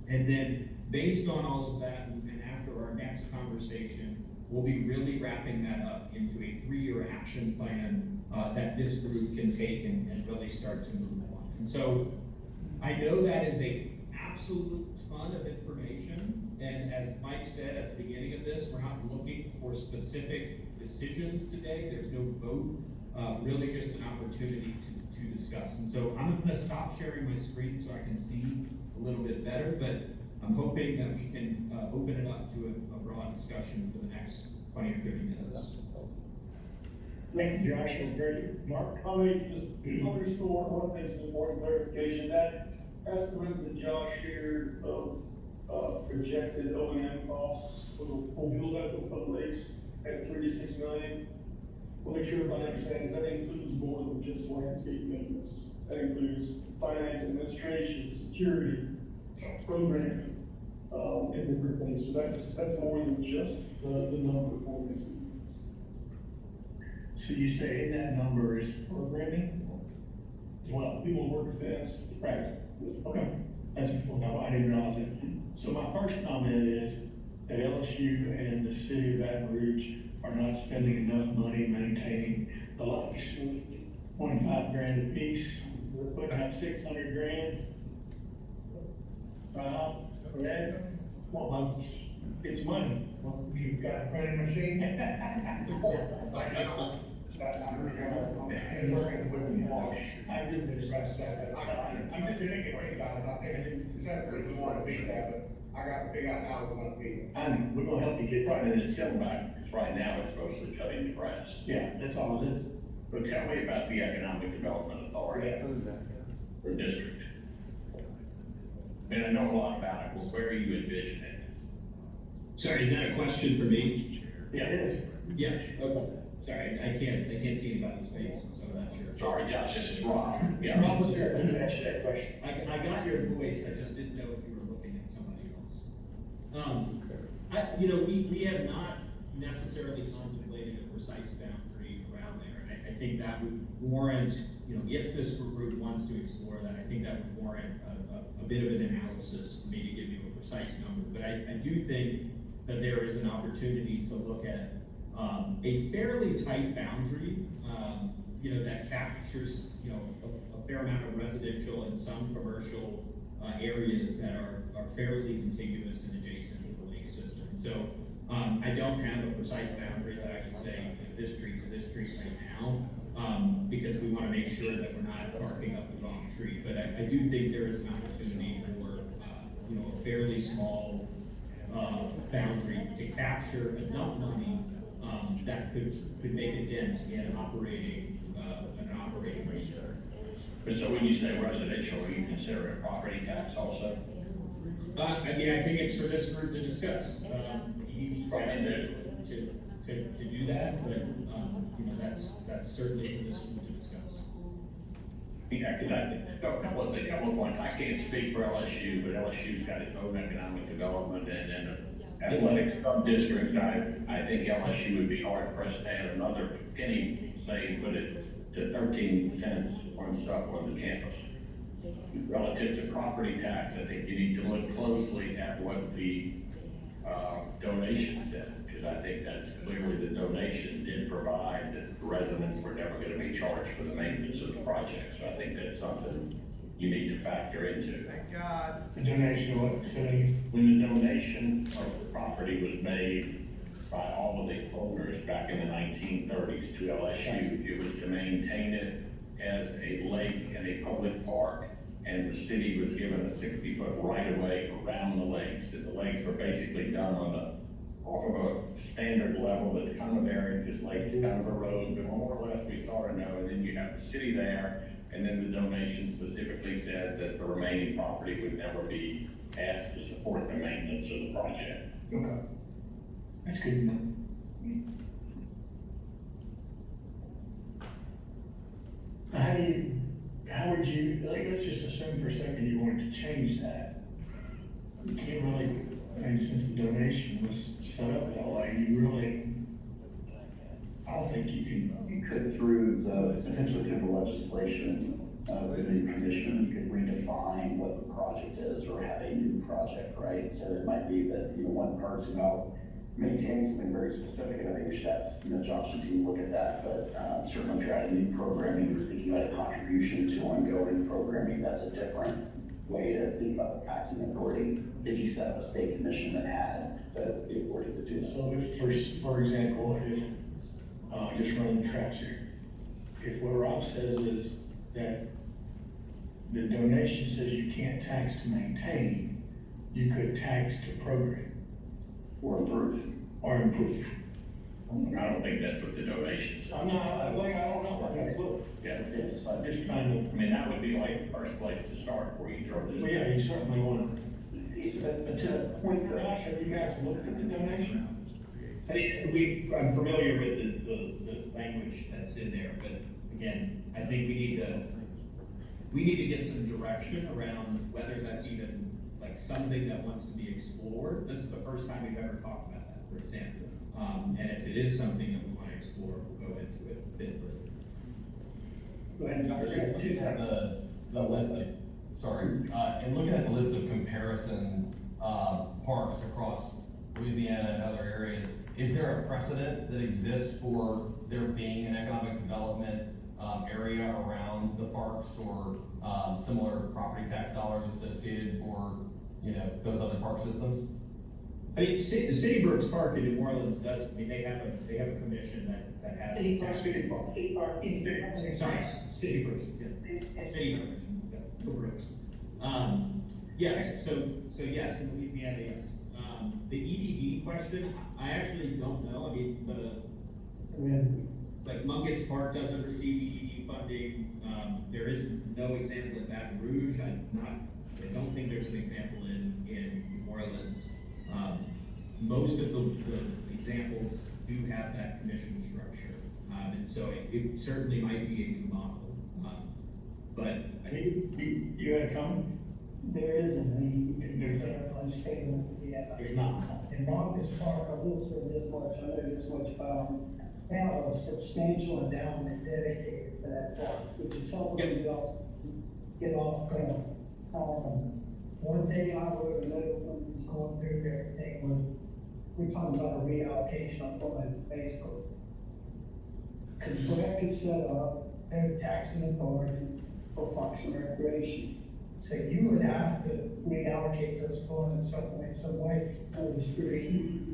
And then based on all of that, and after our next conversation, we'll be really wrapping that up into a 3-year action plan that this group can take and really start to move on. And so I know that is a absolute ton of information, and as Mike said at the beginning of this, we're not looking for specific decisions today. There's no vote, really just an opportunity to discuss. And so I'm gonna stop sharing my screen so I can see a little bit better, but I'm hoping that we can open it up to a broad discussion for the next 20 or 30 minutes. Thank you, Josh. Mark, comment, just underscore one thing's an important clarification. That estimate that Josh shared of projected O&M costs for the full build out of lakes at 3 to 6 million. We'll make sure everybody understands that includes more than just landscape maintenance. That includes finance, administration, security, programming, and different things. So that's more than just the number for landscape maintenance. So you say that number is programming? Well, people work with this, right? Okay, that's important. No, I didn't realize it. So my first comment is that LSU and the city of Baton Rouge are not spending enough money maintaining the lakes. 25 grand a piece, we're putting up 600 grand. Correct? Well, it's money. You've got a printing machine? I didn't address that. I'm just thinking, I think separately, we want to beat that, but I got to figure out how we want to beat it. And we're gonna help you get Right, right. and it's still back, because right now it's mostly cutting the grass. Yeah, that's all it is. So tell me about the Economic Development Authority or district. And I know a lot about it, well, where do you envision it? Sorry, is that a question for me? Yeah, it is. Yeah, okay. Sorry, I can't see anybody's face, so I'm not sure. Sorry, Josh, this is Rob. Yeah. Rob was there, let me answer that question. I got your voice, I just didn't know if you were looking at somebody else. We have not necessarily contemplated a precise boundary around there, and I think that would warrant, if this group wants to explore that, I think that would warrant a bit of an analysis for me to give you a precise number. But I do think that there is an opportunity to look at a fairly tight boundary you know, that captures, you know, a fair amount of residential and some commercial areas that are fairly contiguous and adjacent to the lake system. So I don't have a precise boundary that I can say, you know, this street to this street right now, because we want to make sure that we're not barking up the wrong tree. But I do think there is an opportunity for, you know, a fairly small boundary to capture enough money that could make a dent in an operating rate. But so when you say residential, are you considering property tax also? I mean, I think it's for this group to discuss. You need to do that, but, you know, that's certainly for this group to discuss. Yeah, because I think, a couple of points, I can't speak for LSU, but LSU's got its own economic development and then athletics sub-district. I think LSU would be hard pressed to add another penny, say, put it to 13 cents on stuff on the campus. Relative to property tax, I think you need to look closely at what the donation said, because I think that's clearly the donation did provide that the residents were never going to be charged for the maintenance of the project. So I think that's something you need to factor into. Thank God. The donation, what, say, When the donation of the property was made by all of the owners back in the 1930s to LSU, it was to maintain it as a lake and a public park, and the city was given a 60-foot right-of-way around the lakes, and the lakes were basically done off of a standard level that's kind of arid, this lake's kind of a road, but more or less we sort of know, and then you have the city there, and then the donation specifically said that the remaining property would never be asked to support the maintenance of the project. okay. That's good enough. How would you, like, let's just assume for a second you wanted to change that. You can't really, I mean, since the donation was set up that way, you really, I don't think you can. You could, potentially through the legislation of the new commission, you could redefine what the project is or have a new project, right? So it might be that, you know, one part's about maintaining something very specific, and I think we should have, you know, Josh and team look at that, but certainly if you're adding new programming, you're thinking about a contribution to ongoing programming, that's a different way to think about the taxing authority if you set up a state commission that had the authority to do that. So if, for example, if, just running the tracks here, if what Rob says is that the donation says you can't tax to maintain, you could tax to program. Or improve. Or improve. I don't think that's what the donation said. I'm not, I don't know, I gotta look. Yeah, That's it, I'm just trying to, I mean, that would be like the first place to start where you throw this. well, yeah, you certainly want to. But to the point that Josh, have you guys looked at the donation? I'm familiar with the language that's in there, but again, I think we need to get some direction around whether that's even like something that wants to be explored. This is the first time we've ever talked about that, for example. And if it is something that we want to explore, we'll go into it a bit further. Go ahead, Josh. To have the list of, and looking at the list of comparison parks across Louisiana and other areas, is there a precedent that exists for there being an economic development area around the parks or similar property tax dollars associated for, you know, those other park systems? I mean, the City Brooks Park in New Orleans does, I mean, they have a commission that has. City Park. City Park. City Park. Sorry, City Brooks, yeah. City Brooks, yeah, the Brooks. Yes, so yes, in Louisiana, yes. The EDD question, I actually don't know. I mean, like Munget's Park doesn't receive EDD funding. There is no example in Baton Rouge. I don't think there's an example in New Orleans. Most of the examples do have that commission structure. And so it certainly might be a new model. But I think You had a comment? There isn't any example in state of Louisiana. There's not. In Marcus Park, I will say this much, I know this much about, they have a substantial endowment dedicated to that park, which is something we don't get off going. One thing I would have noted when we was going through everything was, we're talking about a reallocation of funds, basically. Because BREC is set up, they're the taxing authority for Parks and Recreation. So you would have to reallocate those funds some way for the street.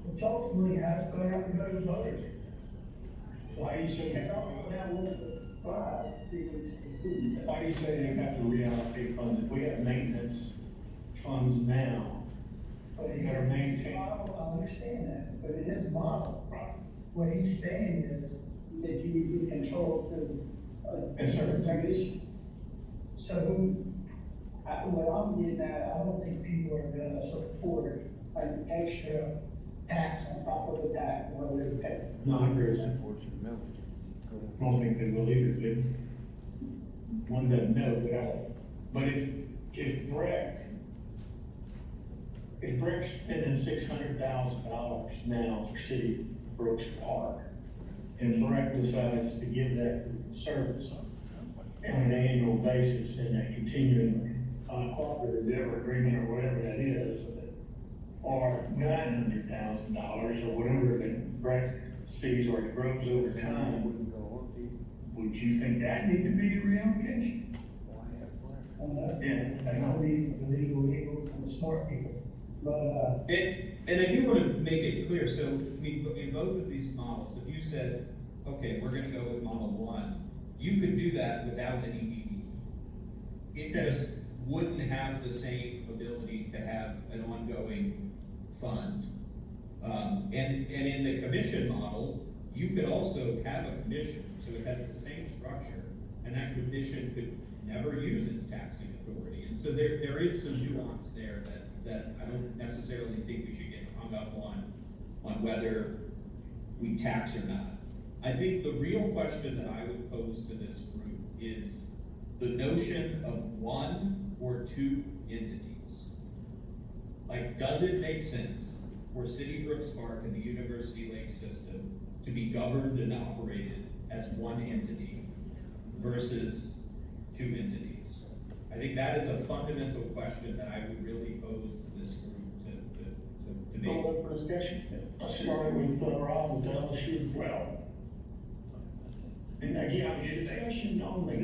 Which ultimately gonna have to go to the voters. Why do you say It's that? all that will, Why do you say they have to reallocate funds? If we have maintenance funds now, But in that are his maintained. model, I understand that, but in his model, what he's saying is that you give control to A certain position. So what I'm getting at, I don't think people are gonna support an extra tax on top of the tax what they pay. No, I agree with that. I don't think they will either, but one doesn't know, but if BREC's spending $600,000 now for City Brooks Park, and BREC decides to give that service on an annual basis and that continuing cooperative endeavor agreement or whatever that is, or $900,000 or whatever that BREC sees or it grows over time, would you think that need to be a reallocation? Yeah, I don't need for the legal eagles and the smart people, but, And I do wanna make it clear, so in both of these models, if you said, okay, we're gonna go with model one, you could do that without an EDD. It just wouldn't have the same ability to have an ongoing fund. And in the commission model, you could also have a commission, so it has the same structure, and that commission could never use its taxing authority. And so there is some nuance there that I don't necessarily think we should get hung up on whether we tax or not. I think the real question that I would pose to this group is the notion of one or two entities. Like, does it make sense for City Brooks Park and the University Lake system to be governed and operated as one entity versus two entities? I think that is a fundamental question that I would really pose to this group to make. Well, for discussion, let's start with Rob with LSU. Well, and again, discussion only.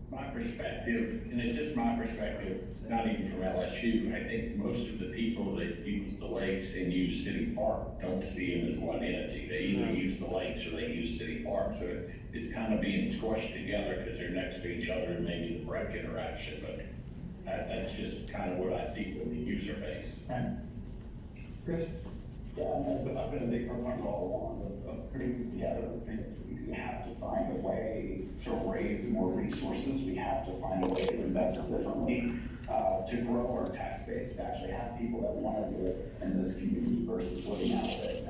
My perspective, and it's just my perspective, not even from LSU, I think most of the people that use the lakes and use City Park don't see them as one entity. They either use the lakes or they use City Park, so it's kind of being squished together because they're next to each other and maybe the BREC interaction, but that's just kind of what I see from the user base. Right. Chris? Yeah, but I've been a big proponent all along of putting this together. We have to find a way to raise more resources. We have to find a way to invest differently, to grow our tax base, to actually have people that want to live in this community versus living out of it.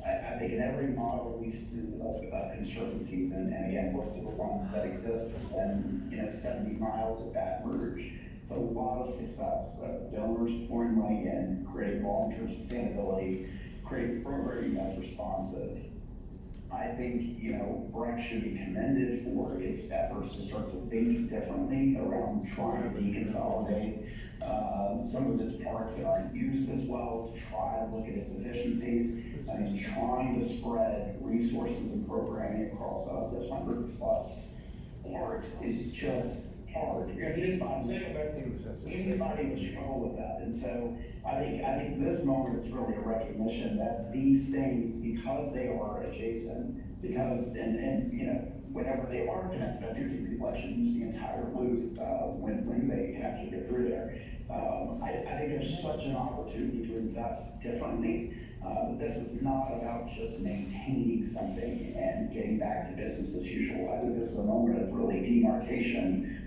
I think in every model we see of conservancies, and again, look to the ones that exist within 70 miles of Baton Rouge. It's a lot of success, donors pouring money in, creating long-term sustainability, creating programming that's responsive. I think, BREC should be commended for its efforts to start to think differently around trying to deconsolidate some of its parks that aren't used as well, to try to look at its efficiencies. I mean, trying to spread resources and programming across this 100+ parks is just hard. Anybody would struggle with that. And so I think this moment is really a recognition that these things, because they are adjacent, because, whenever they are connected, I do think people actually use the entire loop, when they have to get through there. I think there's such an opportunity to invest differently. This is not about just maintaining something and getting back to business as usual. I think this is a moment of really demarcation.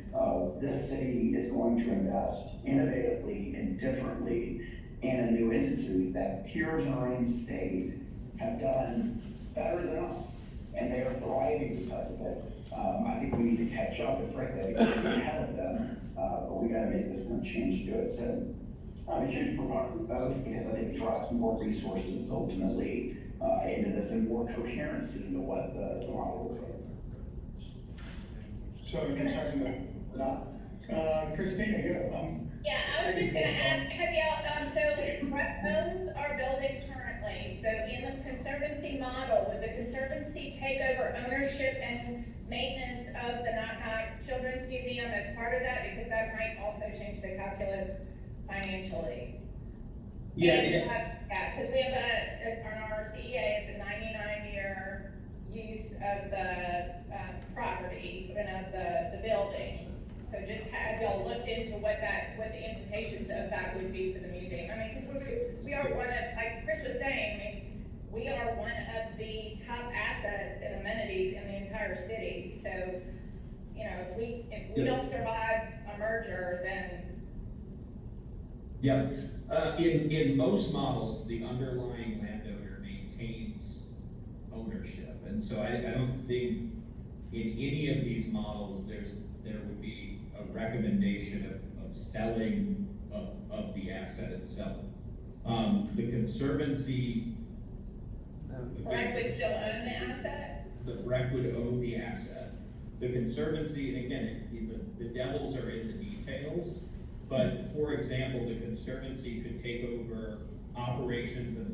This city is going to invest innovatively and differently in a new entity that peers in our own state have done better than us, and they are thriving because of it. I think we need to catch up and frankly, we're ahead of them, but we gotta make this one change to do it. So I'm a huge proponent of both because I think it drives more resources ultimately into this and more coherency into what the model looks like. So you're concerned about, Christina, Yeah, I was just gonna ask, have y'all, so BREC owns our building currently, differently. So in the conservancy model, would the conservancy take over ownership and maintenance of the Knock Children's Museum as part of that? Because that might also change the calculus financially. Yeah, Because we have on our CEA, it's a 99-year use of the property and of the building. So just have y'all looked into what the implications of that would be for the museum? I mean, because we are one of, like Chris was saying, I mean, we are one of the top assets and amenities in the entire city. So, you know, if we don't survive a merger, then. Yep. In most models, the underlying landowner maintains ownership. And so I don't think in any of these models, there would be a recommendation of selling of the asset itself. The Conservancy. BREC would still own the asset? The BREC would own the asset. The Conservancy, and again, the devils are in the details, but for example, the Conservancy could take over operations and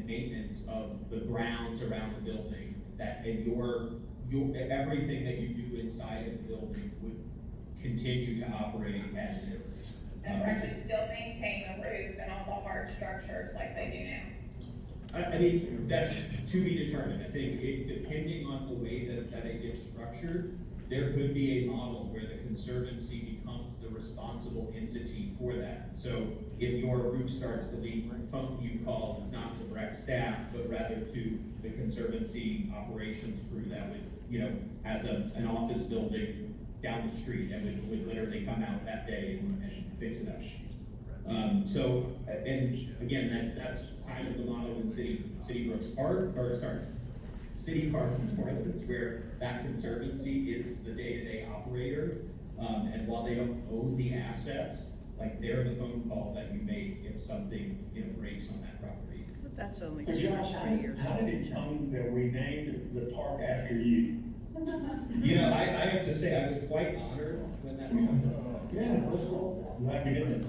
maintenance of the grounds around the building, and everything that you do inside of the building would continue to operate as is. And BREC would still maintain the roof and all the hard structures like they do now? I mean, that's to be determined. I think depending on the way that it gets structured, there could be a model where the Conservancy becomes the responsible entity for that. So if your roof starts to leak, the phone you call is not the BREC staff, but rather to the Conservancy operations crew that would, you know, as an office building down the street, and would literally come out that day and fix it up. So, and again, that's kind of the model in City Park in Portland, where that Conservancy is the day-to-day operator. And while they don't own the assets, like they're the phone call that you make if something, you know, breaks on that property. But that's only So 2 or Josh, 3 years. how did it come that we named the park after you? You know, I have to say, I was quite honored when that happened. Yeah, let's go. Glad we did it.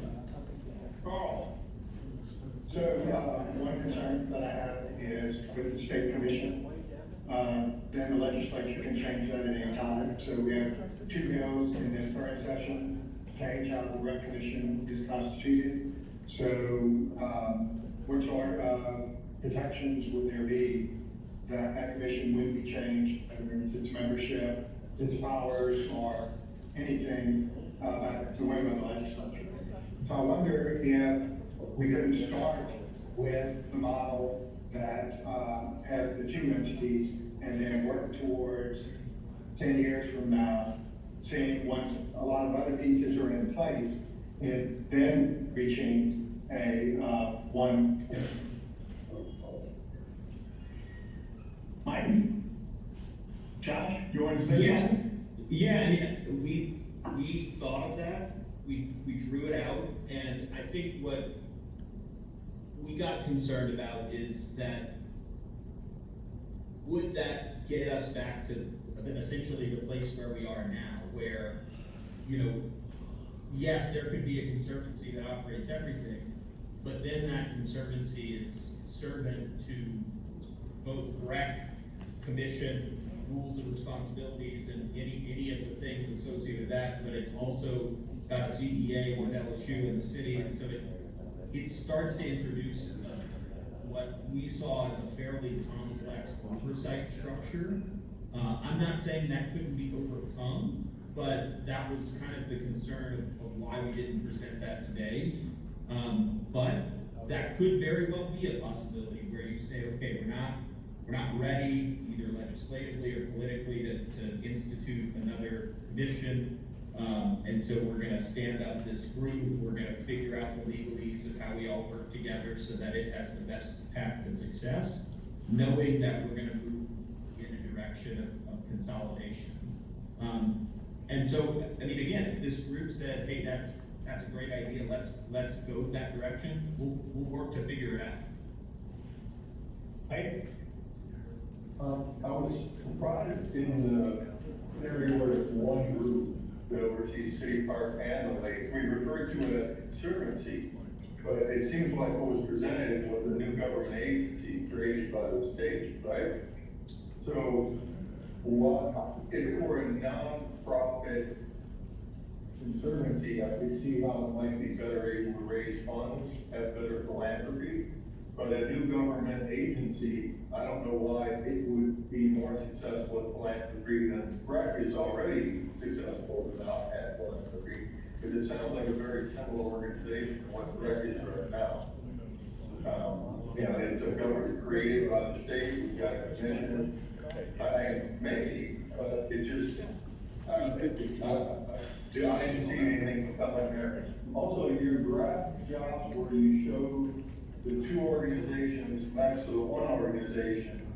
Carl. So, one concern that I have is with the state commission, then the legislature can change that at any time. So we have 2 bills in this current session, change how the rec commission is constituted. So, what sort of protections would there be that commission would be changed, whether it's its membership, its powers, or anything about the way of the legislature? So I wonder if we couldn't start with the model that has the 2 entities and then work towards 10 years from now, seeing once a lot of other pieces are in place, and then reaching a one. Mike? Josh, you want to say something? Yeah, I mean, we thought of that, we drew it out, and I think what we got concerned about is that would that get us back to essentially the place where we are now, where, you know, yes, there could be a Conservancy that operates everything, but then that Conservancy is servant to both BREC, commission, rules and responsibilities, and any of the things associated with that, but it's also got a CEA, one LSU in the city, and so it starts to introduce what we saw as a fairly complex oversight structure. I'm not saying that couldn't be overcome, but that was kind of the concern of why we didn't present that today. But that could very well be a possibility where you say, okay, we're not ready either legislatively or politically to institute another commission. And so we're gonna stand up this group, we're gonna figure out the legalese of how we all work together so that it has the best path to success, knowing that we're gonna move in a direction of consolidation. And so, I mean, again, if this group said, hey, that's a great idea, let's go that direction, we'll work to figure it out. Hey? I was surprised in the area where it's one group that oversees City Park and the lakes, we refer to it as Conservancy. but it seems like what was presented was a new government agency created by the state, right? So, what, if it were a non-profit conservancy, I could see how it might be better able to raise funds, have better philanthropy. But a new government agency, I don't know why it would be more successful at philanthropy than BREC is already successful without at philanthropy. Because it sounds like a very similar organization to what BREC is right now. You know, it's a government created by the state, we've got a commission. Maybe, but it just, I didn't see anything compelling there. Also, your graph, Josh, where you showed the two organizations next to the one organization.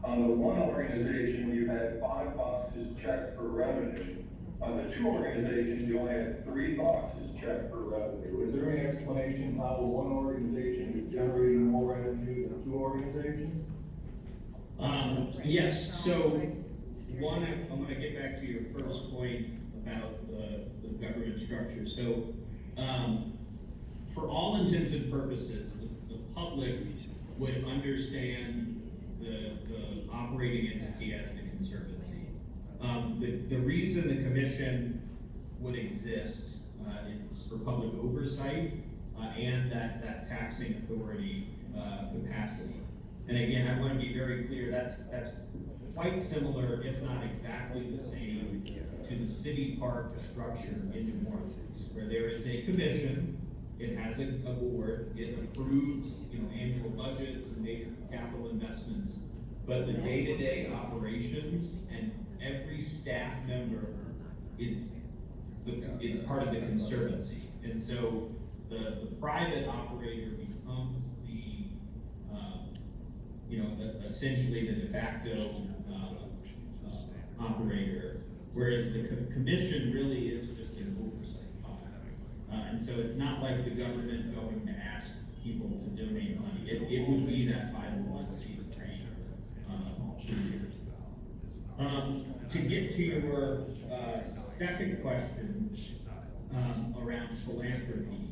On the one organization, you had 5 boxes checked for revenue. On the two organizations, you only had 3 boxes checked for revenue. Is there any explanation how one organization is generating more revenue than 2 organizations? Yes, so one, I'm gonna get back to your first point about the government structure. So, for all intents and purposes, the public would understand the operating entity as the conservancy. The reason the commission would exist is for public oversight and that taxing authority capacity. And again, I want to be very clear, that's quite similar, if not exactly the same, to the city park structure in New Orleans, where there is a commission, it has a board, it approves, annual budgets and major capital investments, but the day-to-day operations and every staff member is part of the conservancy. And so the private operator becomes essentially the de facto operator, whereas the commission really is just an oversight body. And so it's not like the government going to ask people to donate money. It would be that 501c3. To get to your second question around philanthropy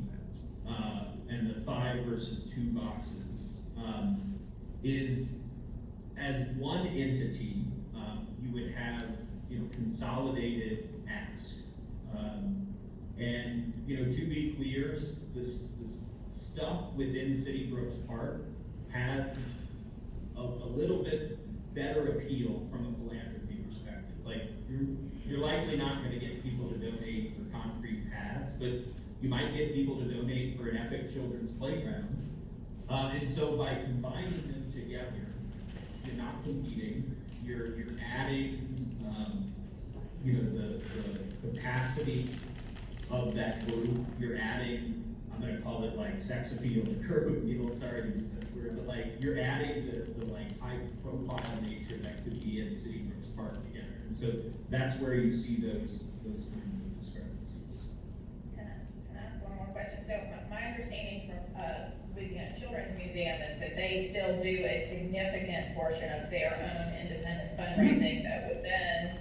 and the 5 versus 2 boxes, is as one entity, you would have consolidated ask. And to be clear, this stuff within City Brooks Park has a little bit better appeal from a philanthropy perspective. Like you're likely not going to get people to donate for concrete pads, but you might get people to donate for an epic children's playground. And so by combining them together, you're not competing. You're adding, the capacity of that group. You're adding, I'm going to call it like sex appeal to curb appeal. Sorry to use that word, but like you're adding the like high profile nature that could be in City Brooks Park together. And so that's where you see those kinds of discrepancies. Can I ask one more question? So my understanding from Louisiana Children's Museum is that they still do a significant portion of their own independent fundraising that would then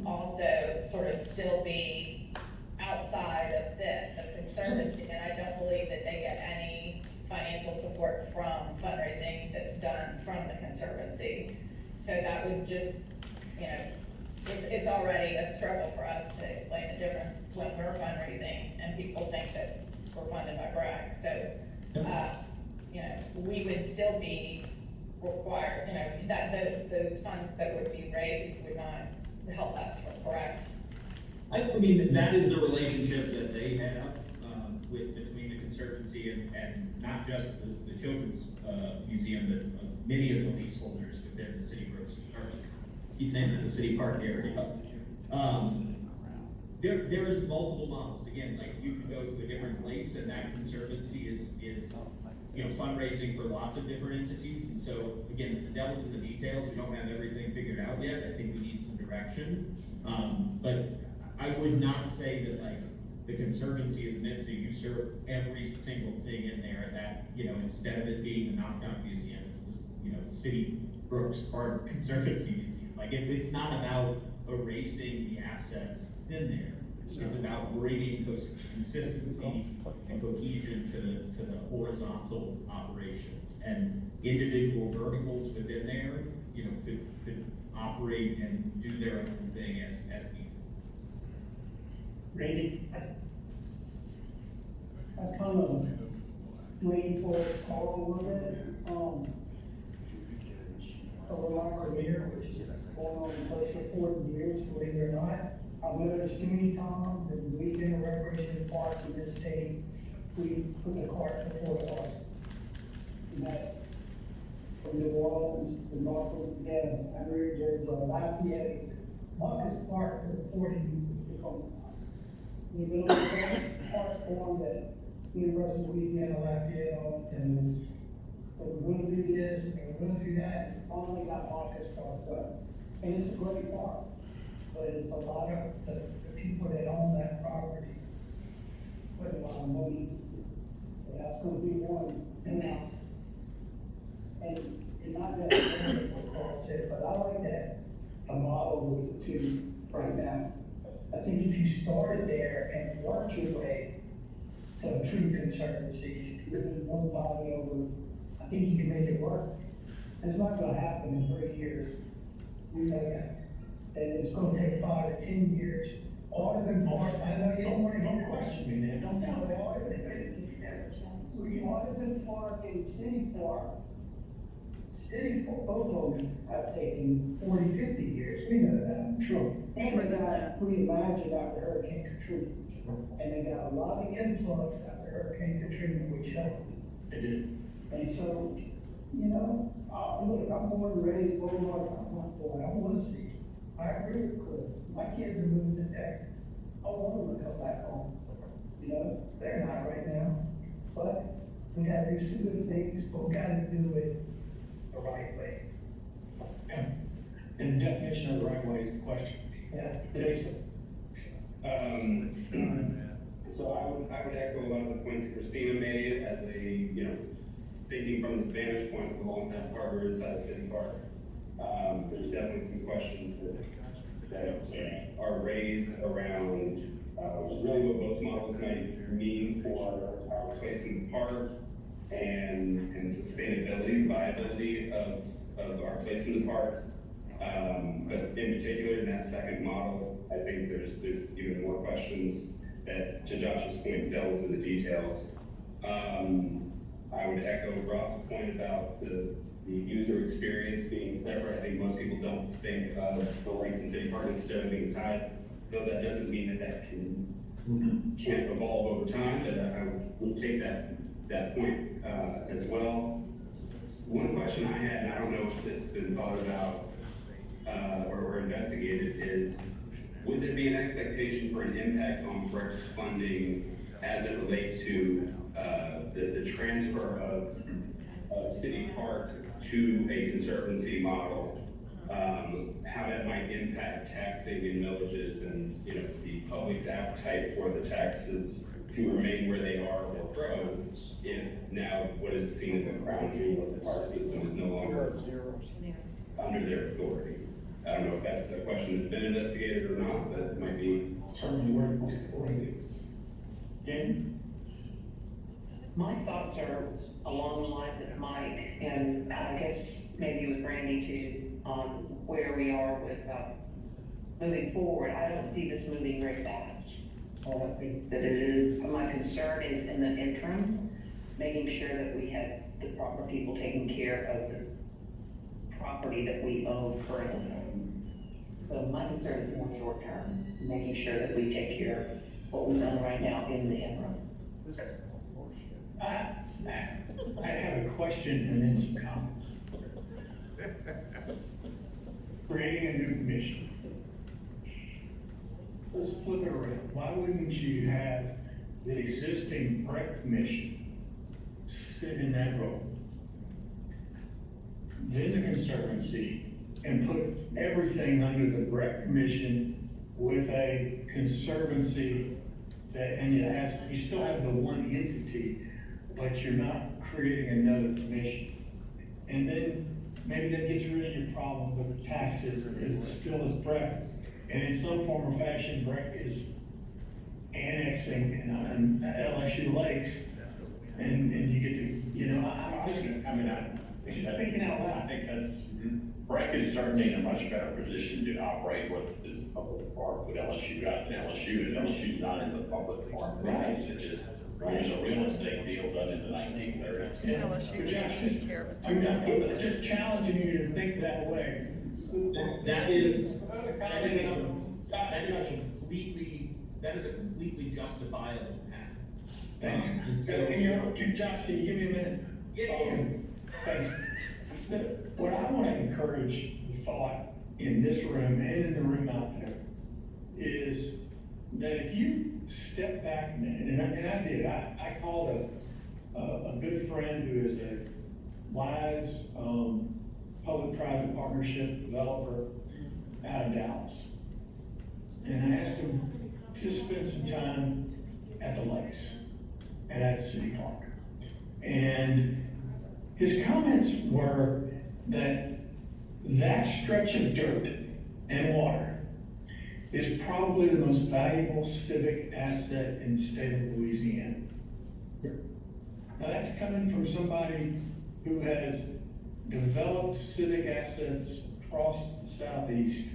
also sort of still be outside of the conservancy, and I don't believe that they get any financial support from fundraising that's done from the conservancy. So that would just, it's already a struggle for us to explain the difference when we're fundraising and people think that we're funded by BREC. So, we would still be required, that those funds that would be raised would not help us, correct? I mean, that is the relationship that they have between the Conservancy and not just the Children's Museum, but many of the leaseholders within the City Brooks, or keep saying that, the City Park area. There is multiple models. Again, like you could go to a different place, and that Conservancy is fundraising for lots of different entities. And so again, the devil's in the details. We don't have everything figured out yet. I think we need some direction. But I would not say that like the Conservancy is meant to usurp every single thing in there. That instead of it being a knockdown museum, it's this City Brooks Park Conservancy Museum. Like it's not about erasing the assets in there. It's about bringing consistency and cohesion to the horizontal operations. And individual verticals within there, you know, could operate and do their own thing as needed. Randy? I kind of lean towards Carl a little bit, over my career, which is going on close to 40 years, believe it or not. I've noticed too many times in Louisiana recreation parks in this state, we put the cart before the horse. And that, from New Orleans to Norfolk, yes, I agree, there's a Lafayette, Marcus Park, the 40 become. We built the first parks form that University of Louisiana Lafayette on, and it was, we're gonna do this, and we're gonna do that, and finally got Marcus Park done. And it's a great park, but it's a lot of, the people that own that property put a lot of money. And that's gonna be one, and not necessarily what Carl said, but I like that, a model with the two right now. I think if you started there and worked your way to a true conservancy, with one body over, I think you can make it work. It's not gonna happen in 3 years. We know that. And it's gonna take 5 to 10 years. Audubon Park, I know you don't question me, man, don't tell me. Audubon Park and City Park, both of them have taken 40, 50 years. We know that. Sure. And they got reimagined after Hurricane Katrina. And they got a lot of influx after Hurricane Katrina, which helped. It did. And so, you know, look, I'm born and raised over I'm not boy, I wanna see. I agree with Chris. My kids are moving to Texas. I want them to come back home. You know, they're not right now. But we gotta do some good things, but we gotta do it the right way. Yeah. And the definition of the right way is the question. Yeah. Jason? So I would echo a lot of the points that Christina made as a, you know, thinking from the vantage point of a longtime partner inside City Park. There's definitely some questions that are raised around really what both models might mean for our place in the park and sustainability, viability of our place in the park. But in particular, in that second model, I think there's even more questions that, to Josh's point, delves into the details. I would echo Rob's point about the user experience being separate. I think most people don't think of the lakes and city park necessarily being tied, though that doesn't mean that can't evolve over time, but I would take that point as well. One question I had, and I don't know if this has been thought about or investigated, is would there be an expectation for an impact on BREC's funding as it relates to the transfer of City Park to a conservancy model? How that might impact taxing and millages and, you know, the public's appetite for the taxes to remain where they are or grow if now what is seen as a crown jewel of the park system is no longer under their authority. I don't know if that's a question that's been investigated or not, but it might be. Certainly worth exploring. Again? My thoughts are along the line with Mike, and I guess maybe with Randy too, on where we are with moving forward. I don't see this moving very fast. I think that it is, my concern is in the interim, making sure that we have the proper people taking care of the property that we own currently. So my concern is more short term, making sure that we take care of what we've done right now in the interim. I have a question and then some comments. Creating a new commission. Let's flip it around. Why wouldn't you have the existing BREC commission sit in that role? Then the conservancy, and put everything under the BREC commission with a conservancy that, and it has, you still have the one entity, but you're not creating another commission. And then maybe that gets rid of your problem with taxes, or is it still as BREC? And in some form or fashion, BREC is annexing and LSU Lakes, and you get to, you know, I'm just thinking out I loud. think that's, BREC is certainly in a much better position to operate what's this public park with LSU got. LSU's not in the public park. Right. It just, there's a real estate deal done in the 1930s. Yeah. LSU can't take care of its I'm own. just challenging you to think that way. That is a completely justifiable path. Thanks. And so, Josh, can you give me a minute? Yeah. Thanks. What I want to encourage the thought in this room and in the room out there is that if you step back a minute, and I did, I called a good friend who is a wise public-private partnership developer out of Dallas. And I asked him to spend some time at the lakes and at City Park. And his comments were that stretch of dirt and water is probably the most valuable civic asset in the state of Louisiana. Now that's coming from somebody who has developed civic assets across the Southeast.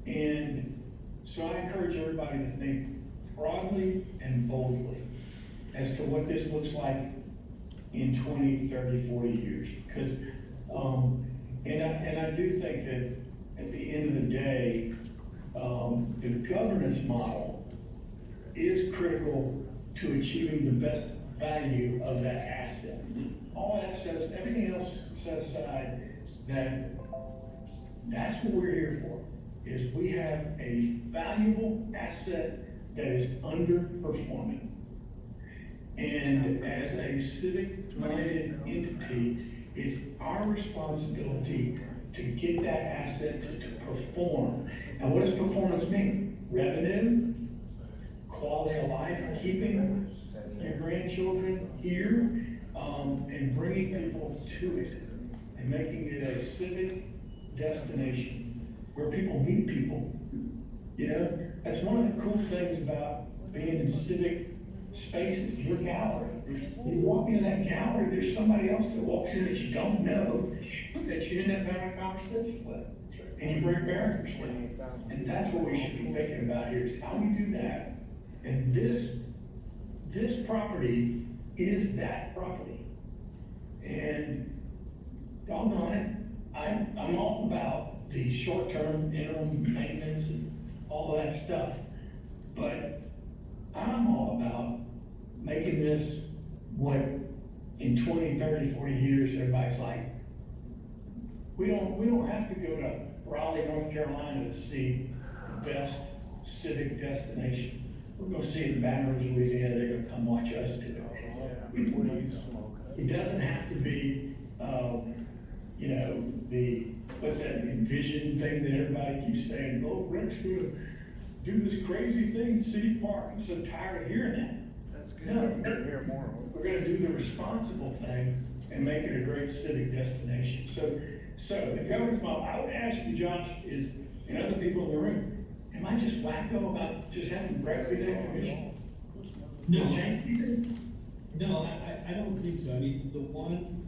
And so I encourage everybody to think broadly and boldly as to what this looks like in 20, 30, 40 years. Because, and I do think that at the end of the day, the governance model is critical to achieving the best value of that asset. All that says, everything else set aside, that's what we're here for, is we have a valuable asset that is underperforming. And as a civic-minded entity, it's our responsibility to get that asset to perform. And what does performance mean? Revenue, quality of life, keeping your grandchildren here, and bringing people to it, and making it a civic destination where people meet people. You know, that's one of the cool things about being in civic spaces, your gallery. You walk into that gallery, there's somebody else that walks in that you don't know, that you end up having a conversation with, and you break barriers with. And that's what we should be thinking about here, is how we do that. And this property is that property. And doggone it, I'm all about the short-term interim maintenance and all of that stuff. But I'm all about making this what in 20, 30, 40 years, everybody's like, we don't have to go to Raleigh, North Carolina to see the best civic destination. We're gonna see it in Baton Rouge, Louisiana, they're gonna come watch us do it. It doesn't have to be, you know, what's that envision thing that everybody keeps saying, oh, Rick's gonna do this crazy thing in City Park. I'm so tired of hearing that. That's good. No, Hear more. we're gonna do the responsible thing and make it a great civic destination. So the governance model, I would ask you, Josh, and other people in the room, am I just wacko about just having BREC be that commission? No. Change anything? No, I don't think so. I mean, the one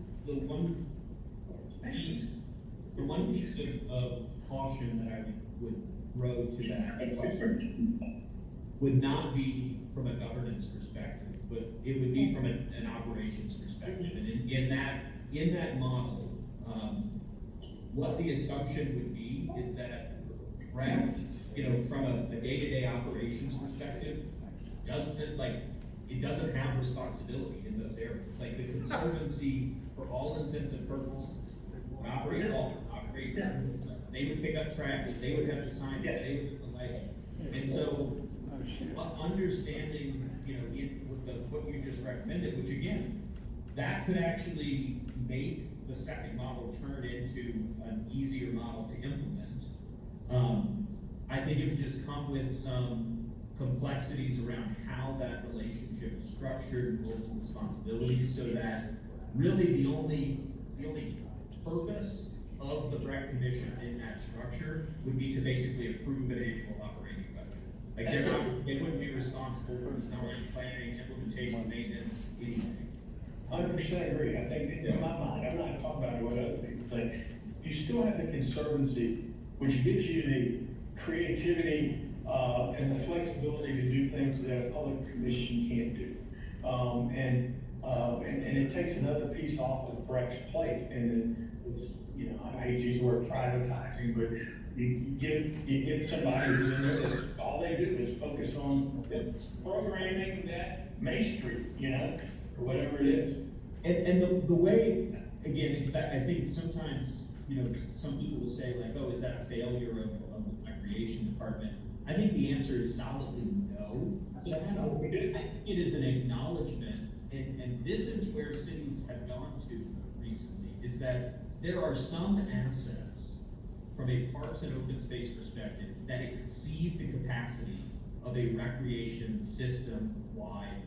piece of caution that I would throw to that question would not be from a governance perspective, but it would be from an operations perspective. And in that model, what the assumption would be is that BRAF, you know, from a day-to-day operations perspective, it doesn't have responsibility in those areas. Like the conservancy, for all intents and purposes, would operate. They would pick up trash, they would have to sign it, they would like, and so understanding, you know, what you just recommended, which again, that could actually make the second model turn into an easier model to implement. I think it would just come with some complexities around how that relationship is structured, roles and responsibilities, so that really the only purpose of the BREC commission in that structure would be to basically approve an annual operating budget. Like, That's they're it. not, they wouldn't be responsible for design, planning, implementation, maintenance, anything. 100% agree. I think in my mind, I'm not talking about what other people think. You still have the conservancy, which gives you the creativity and the flexibility to do things that a public commission can't do. And it takes another piece off of the BREC's plate, and then it's, you know, I hate to use the word privatizing, but you get somebody who's in there that's all they do is focus on programming that May Street, you know, or whatever it is. And the way, again, because I think sometimes, you know, some people will say like, oh, is that a failure of the recreation department? I think the answer is solidly no. That's not what we did. I think it is an acknowledgement, and this is where cities have gone to recently, is that there are some assets from a parks and open space perspective that exceed the capacity of a recreation system-wide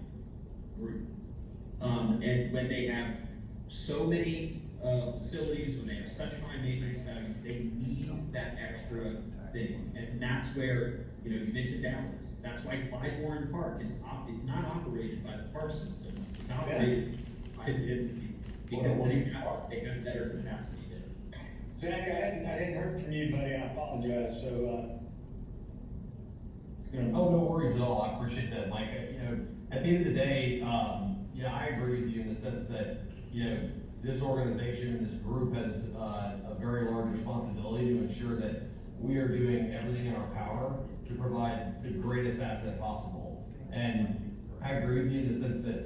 group. And when they have so many facilities, when they have such high maintenance values, they need that extra thing. And that's where, you know, you mentioned Dallas. That's why Clyde Warren Park is not operated by the park system. It's operated by the entity because they have better capacity there. Zach, I hadn't heard from you, buddy. I apologize. So, Oh, no worries at all. I appreciate that, Mike. You know, at the end of the day, you know, I agree with you in the sense that, you know, this organization, this group has a very large responsibility to ensure that we are doing everything in our power to provide the greatest asset possible. And I agree with you in the sense that,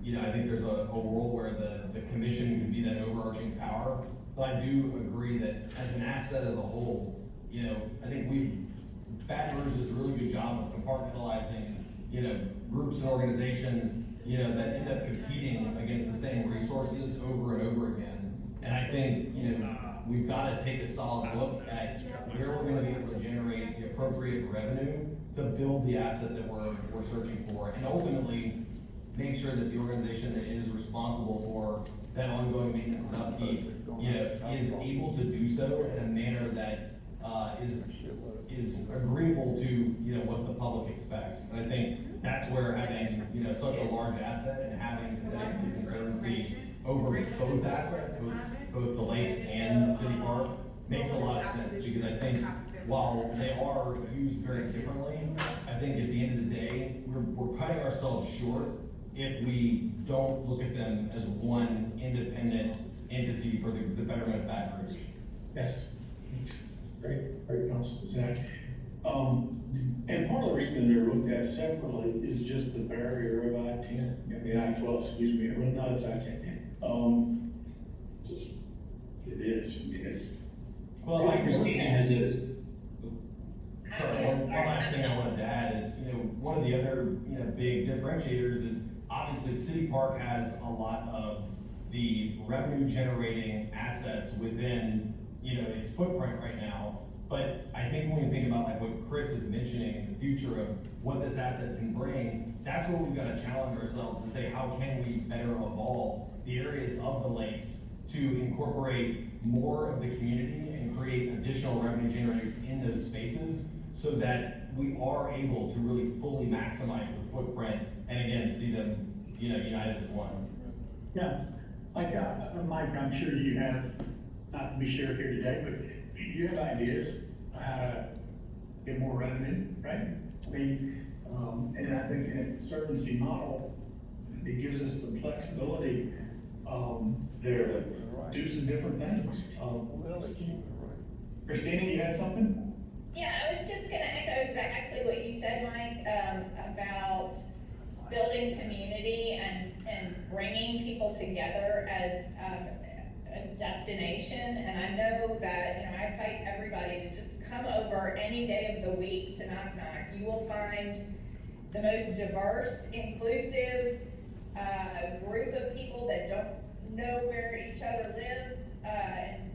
you know, I think there's a world where the commission could be that overarching power. But I do agree that as an asset as a whole, you know, I think Baton Rouge does a really good job of compartmentalizing, you know, groups and organizations, you know, that end up competing against the same resources over and over again. And I think, you know, we've got to take a solid look at where we're going to be able to generate the appropriate revenue to build the asset that we're searching for, and ultimately make sure that the organization that is responsible for that ongoing maintenance and upkeep, you know, is able to do so in a manner that is agreeable to, you know, what the public expects. And I think that's where having, you know, such a large asset and having the conservancy over both assets, both the lakes and the city park, makes a lot of sense, because I think while they are used very differently, I think at the end of the day, we're cutting ourselves short if we don't look at them as one independent entity for the betterment of Baton Rouge. yes. Great counsel, Zach. And part of the reason they're looked at separately is just the barrier of I-10, the I-12, excuse me, or not, it's I-10. Just, it is, I mean, it's. Well, like Christina has this. Sorry, one last thing I wanted to add is, you know, one of the other, you know, big differentiators is obviously City Park has a lot of the revenue generating assets within, you know, its footprint right now. But I think when we think about like what Chris is mentioning in the future of what this asset can bring, that's where we've got to challenge ourselves to say, how can we better evolve the areas of the lakes to incorporate more of the community and create additional revenue generators in those spaces, so that we are able to really fully maximize the footprint and again see them, you know, united as one. Yeah, like, Mike, I'm sure you have, not to be shared here today, but you have ideas on how to get more revenue, right? I mean, and I think in a conservancy model, it gives us some flexibility there to do some different things. Christina, you had something? Yeah, I was just gonna echo exactly what you said, Mike, about building community and bringing people together as a destination. And I know that, you know, I invite everybody to just come over any day of the week to Knock Knock. You will find the most diverse, inclusive group of people that don't know where each other lives,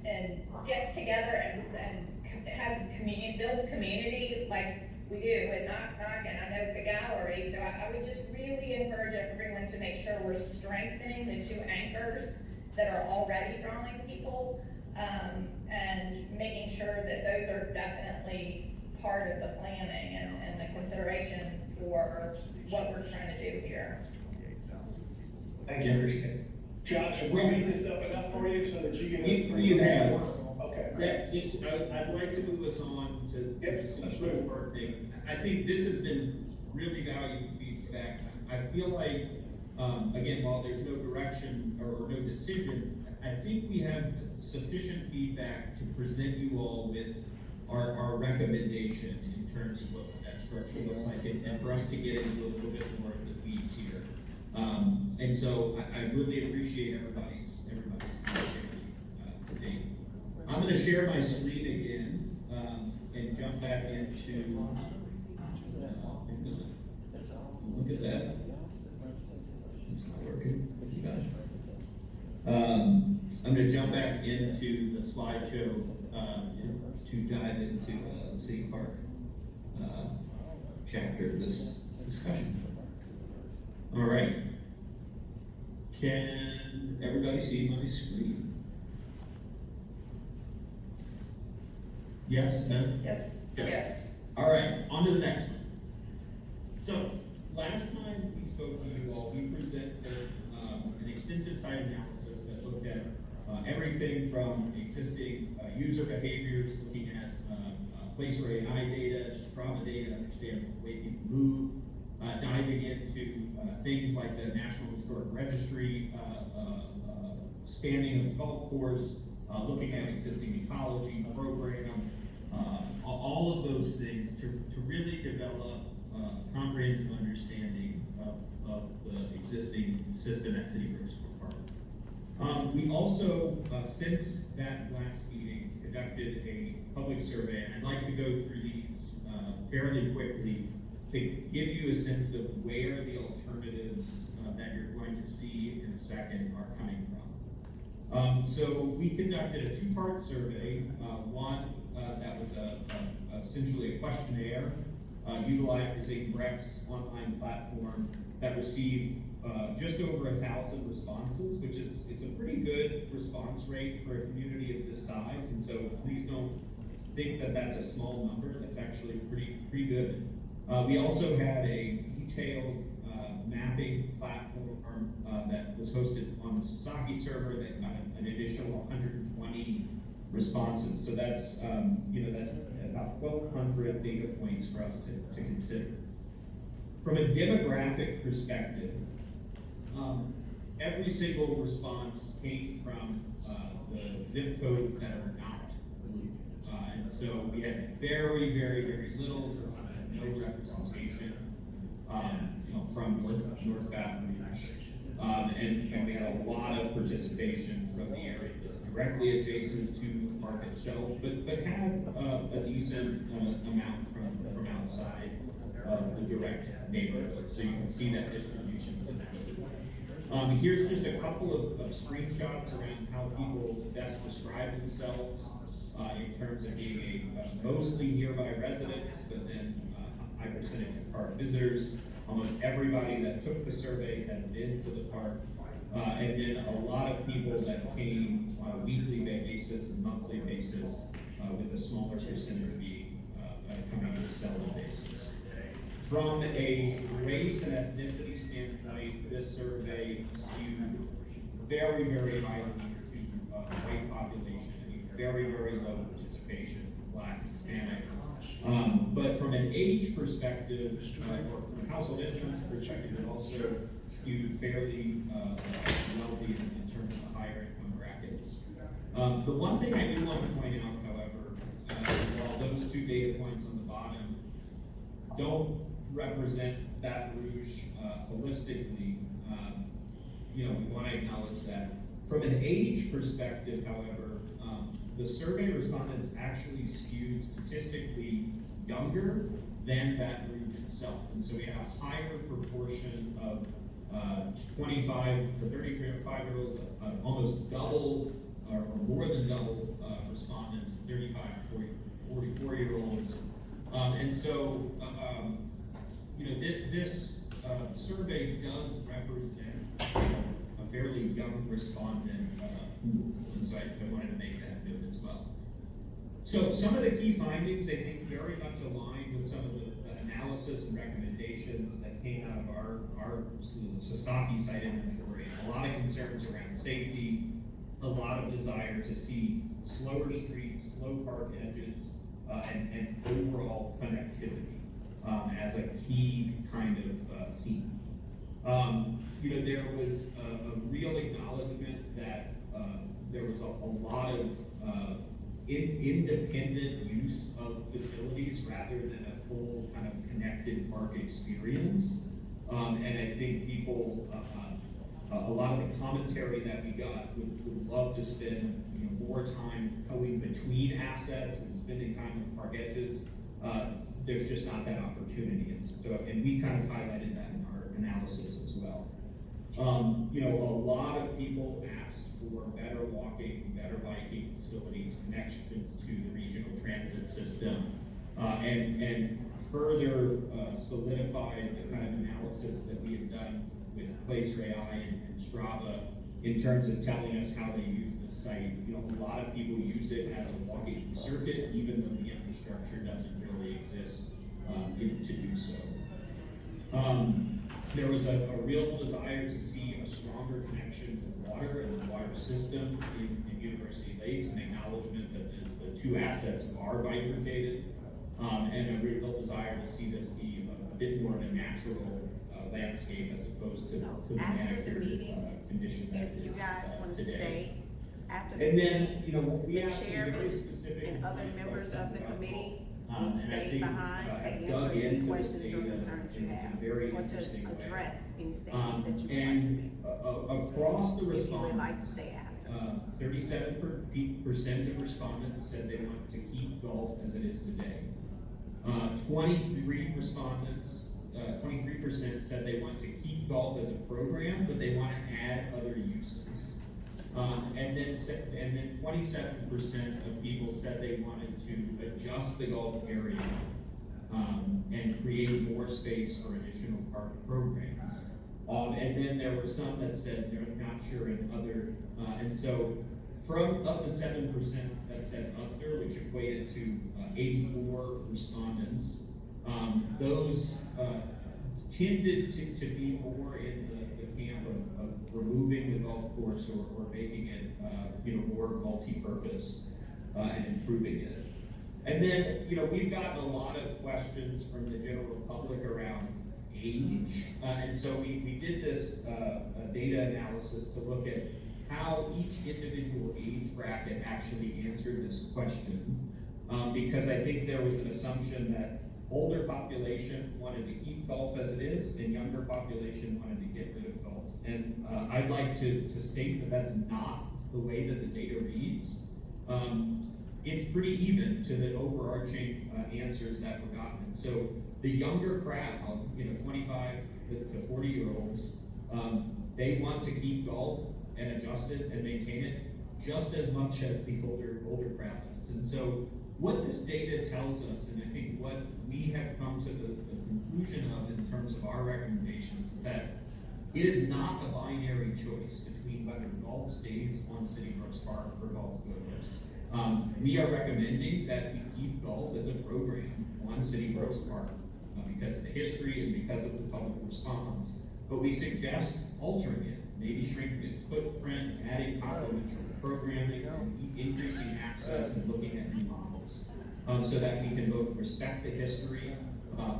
and gets together and has community, builds community like we do at Knock Knock, and I know the gallery. So I would just really encourage everyone to make sure we're strengthening the two anchors that are already drawing people, and making sure that those are definitely part of the planning and the consideration for what we're trying to do here. Thank you, appreciate it. Josh, have we made this up enough for you so that you can? You have. Okay. Yeah, just, I'd like to move us on to. Yep, let's move. Thing. I think this has been really valuable feedback. I feel like, again, while there's no direction or no decision, I think we have sufficient feedback to present you all with our recommendation in terms of what that structure looks like, and for us to get into a little bit more of the weeds here. And so I really appreciate everybody's commentary today. I'm going to share my screen again and jump back into. Look at that. It's not working. I'm going to jump back into the slideshow to dive into the City Park chapter of this discussion. All right. Can everybody see my screen? Yes? No? Yes. Yes. All right, on to the next one. So, last time we spoke to you all, we presented an extensive site analysis that looked at everything from existing user behaviors, looking at place or AI data, Strava data, understand the way people move, diving into things like the National Historic Registry, standing of the golf course, looking at existing ecology program, all of those things to really develop a comprehensive understanding of the existing system at City Brooks Park. We also, since that last meeting, conducted a public survey, and I'd like to go through these fairly quickly to give you a sense of where the alternatives that you're going to see in a second are coming from. So we conducted a two-part survey. One that was essentially a questionnaire utilizing BREC's online platform that received just over 1,000 responses, which is a pretty good response rate for a community of this size. And so please don't think that that's a small number. That's actually pretty good. We also had a detailed mapping platform that was hosted on the Sasaki server that got an additional 120 responses. So that's that's about 1,200 data points for us to consider. From a demographic perspective, every single response came from the zip codes that are not blue. And so we had very, very, very little, no representation from North Baton Rouge. And we had a lot of participation from the area that's directly adjacent to the park itself, but had a decent amount from outside of the direct neighborhood. So you can see that distribution. Here's just a couple of screenshots around how people best describe themselves in terms of being a mostly nearby residents, but then high percentage of park visitors. Almost everybody that took the survey had been to the park, and then a lot of people that came on a weekly basis and monthly basis, with a smaller percentage being coming on a seldom basis. From a race and ethnicity standpoint, this survey skewed very, very highly to white population, very, very low participation for Black, Hispanic. But from an age perspective, or from a household incomes perspective, it also skewed fairly wealthy in terms of the higher income brackets. The one thing I do want to point out, however, while those two data points on the bottom don't represent Baton Rouge holistically, we want to acknowledge that. From an age perspective, however, the survey respondents actually skewed statistically younger than Baton Rouge itself. And so we had a higher proportion of 25 to 35-year-olds, almost double or more than double respondents, 35 to 44-year-olds. And so, this survey does represent a fairly young respondent pool. And so I wanted to make that note as well. So some of the key findings, I think, very much align with some of the analysis and recommendations that came out of our Sasaki site inventory. A lot of concerns around safety, a lot of desire to see slower streets, slow park edges, and overall connectivity as a key kind of theme. There was a real acknowledgement that there was a lot of independent use of facilities rather than a full kind of connected park experience. And I think people, a lot of the commentary that we got would love to spend more time going between assets and spending time on park edges. There's just not that opportunity. And we kind of highlighted that in our analysis as well. A lot of people asked for better walking, better biking facilities, connections to the regional transit system, and further solidified the kind of analysis that we have done with PlaceRai and Strava in terms of telling us how they use this site. A lot of people use it as a walking circuit, even though the infrastructure doesn't really exist to do so. There was a real desire to see a stronger connection to water and the water system in University Lakes, and acknowledgement that the two assets are bifurcated, and a real desire to see this be a bit more of a natural landscape as opposed to the manicured condition that If you is guys want to today. stay after the And meeting, then, we the asked some very chairman specific and other members of the committee will and I stay think, behind to dug answer any into questions this or data concerns you in a have, very or to interesting way. address any statements that you would like to And make. across the If you would like to response, stay after. 37% of respondents said they want to keep golf as it is today. 23% said they want to keep golf as a program, but they want to add other uses. And then 27% of people said they wanted to adjust the golf area and create more space for additional park programs. And then there were some that said they're not sure in other, and so from of the 7% that said other, which equated to 84 respondents, those tended to be more in the camp of removing the golf course or making it more multi-purpose and improving it. And then we've gotten a lot of questions from the general public around age, and so we did this data analysis to look at how each individual age bracket actually answered this question, because I think there was an assumption that older population wanted to keep golf as it is, and younger population wanted to get rid of golf. And I'd like to state that that's not the way that the data reads. It's pretty even to the overarching answers that were gotten. And so the younger crowd, 25 to 40-year-olds, they want to keep golf and adjust it and maintain it just as much as the older crowd does. And so what this data tells us, and I think what we have come to the conclusion of in terms of our recommendations, is that it is not a binary choice between whether golf stays on City Brooks Park or golf goes. We are recommending that we keep golf as a program on City Brooks Park because of the history and because of the public response. But we suggest altering it, maybe shrinking its footprint, adding complementary programming, and increasing access and looking at new models, so that we can both respect the history,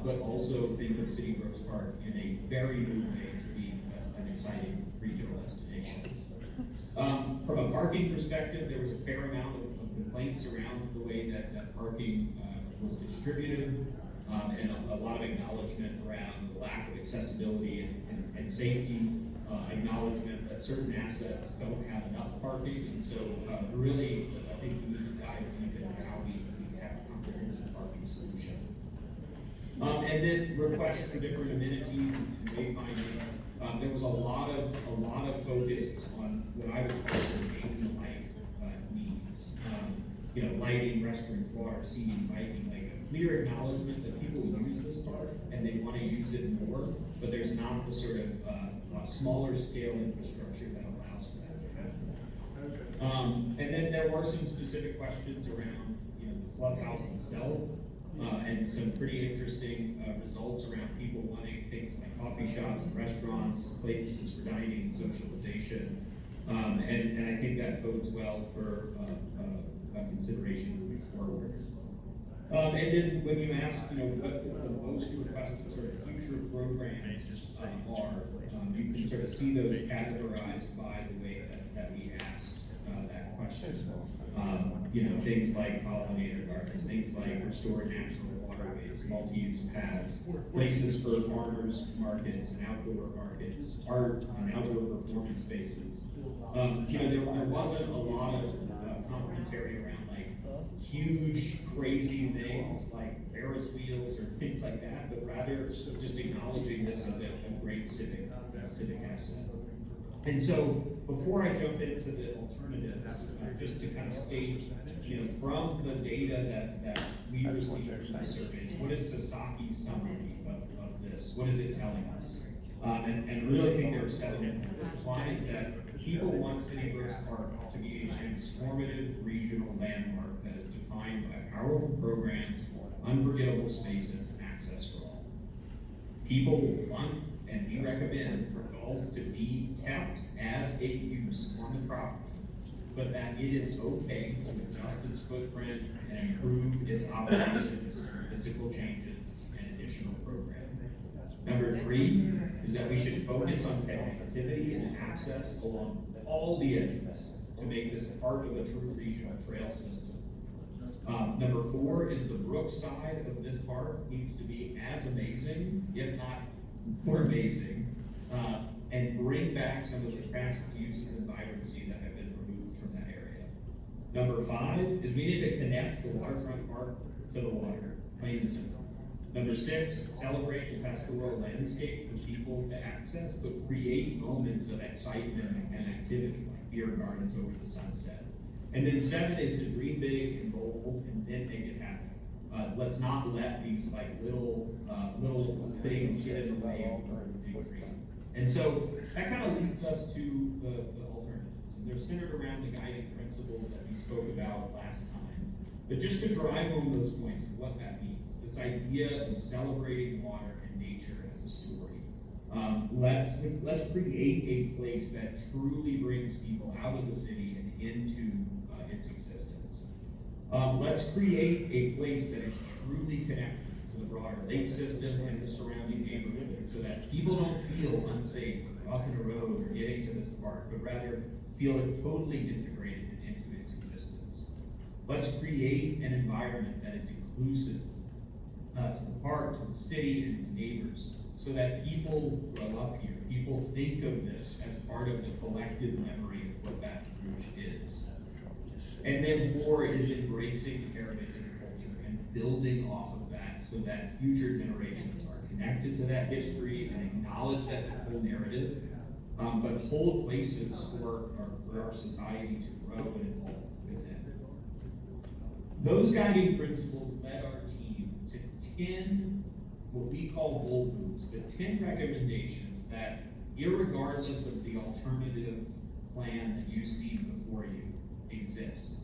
but also think of City Brooks Park in a very new way to be an exciting regional destination. From a parking perspective, there was a fair amount of complaints around the way that parking was distributed, and a lot of acknowledgement around the lack of accessibility and safety, acknowledgement that certain assets don't have enough parking, and so really, I think we need to dive deep into how we have a comprehensive parking solution. And then requests for different amenities and wayfinding. There was a lot of focus on what I would call daily life needs. Lighting, restrooms, water, seating, biking, like a clear acknowledgement that people use this park and they want to use it more, but there's not the sort of smaller scale infrastructure that allows for that to happen. And then there were some specific questions around clubhouse itself, and some pretty interesting results around people wanting things like coffee shops and restaurants, places for dining and socialization. And I think that bodes well for consideration moving forward. And then when you ask, what the most requested sort of future programs are, you can sort of see those categorized by the way that we asked that question. Things like pollinator gardens, things like restored natural waterways, multi-use paths, places for farmers markets and outdoor markets, art and outdoor performance spaces. There wasn't a lot of commentary around like huge, crazy things like Ferris wheels or things like that, but rather just acknowledging this as a great civic asset. And so, before I jump into the alternatives, just to kind of state, from the data that we received from the surveys, what is Sasaki's summary of this? What is it telling us? And I really think there are 7 points. One is that people want City Brooks Park to be a transformative regional landmark that is defined by powerful programs, unforgettable spaces, and access for all. People want, and we recommend, for golf to be kept as a use on the property, but that it is okay to adjust its footprint and improve its operations through physical changes and additional programming. Number 3 is that we should focus on connectivity and access along all the edges to make this part of a true regional trail system. Number 4 is the Brooks side of this park needs to be as amazing, if not more amazing, and bring back some of the fast uses and vibrancy that have been removed from that area. Number 5 is we need to connect the waterfront park to the water, plain and simple. Number 6, celebrate the pastoral landscape for people to access, but create moments of excitement and activity, like beer gardens over the sunset. And then 7 is to dream big and bold and then make it happen. Let's not let these like little things get in the way of our big dream. And so that kind of leads us to the alternatives. And they're centered around the guiding principles that we spoke about last time. But just to drive home those points of what that means, this idea of celebrating water and nature as a story. Let's create a place that truly brings people out of the city and into its existence. Let's create a place that is truly connected to the broader lake system and the surrounding neighborhoods so that people don't feel unsafe crossing a road or getting to this park, but rather feel it totally integrated into its existence. Let's create an environment that is inclusive to the park, to the city, and its neighbors, so that people grow up here. People think of this as part of the collective memory of what Baton Rouge is. And then 4 is embracing heritage and culture and building off of that so that future generations are connected to that history and acknowledge that whole narrative, but hold places for our society to grow and evolve within. Those guiding principles led our team to 10 what we call gold moves, but 10 recommendations that, irregardless of the alternative plan that you see before you, exist.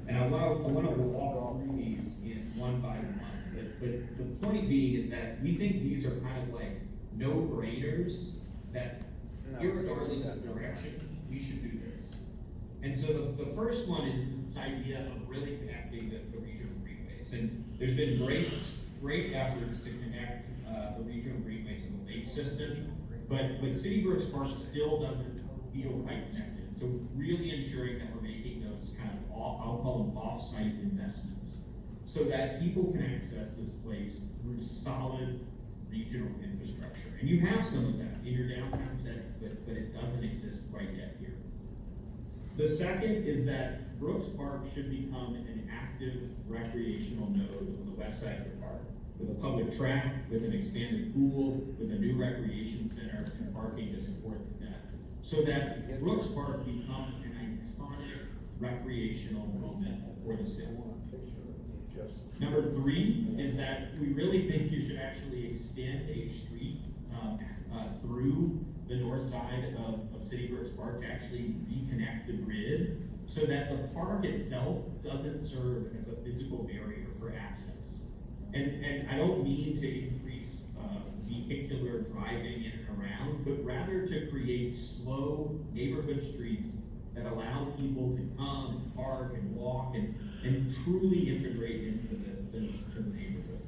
And I want to walk through these in one by one. But the point being is that we think these are kind of like no-brainers that, irregardless of direction, we should do this. And so the first one is this idea of really connecting the regional greenways. And there's been great efforts to connect the regional greenway to the lake system, but City Brooks Park still doesn't feel quite connected. So really ensuring that we're making those kind of, I'll call them off-site investments, so that people can access this place through solid regional infrastructure. And you have some of that in your downtown setting, but it doesn't exist quite yet here. The second is that Brooks Park should become an active recreational node on the west side of the park, with a public track, with an expanded pool, with a new recreation center, and parking to support that. So that Brooks Park becomes an iconic recreational moment for the city. Number 3 is that we really think you should actually extend a street through the north side of City Brooks Park to actually reconnect the grid so that the park itself doesn't serve as a physical barrier for access. And I don't mean to increase vehicular driving in and around, but rather to create slow neighborhood streets that allow people to come, park, and walk, and truly integrate into the neighborhood.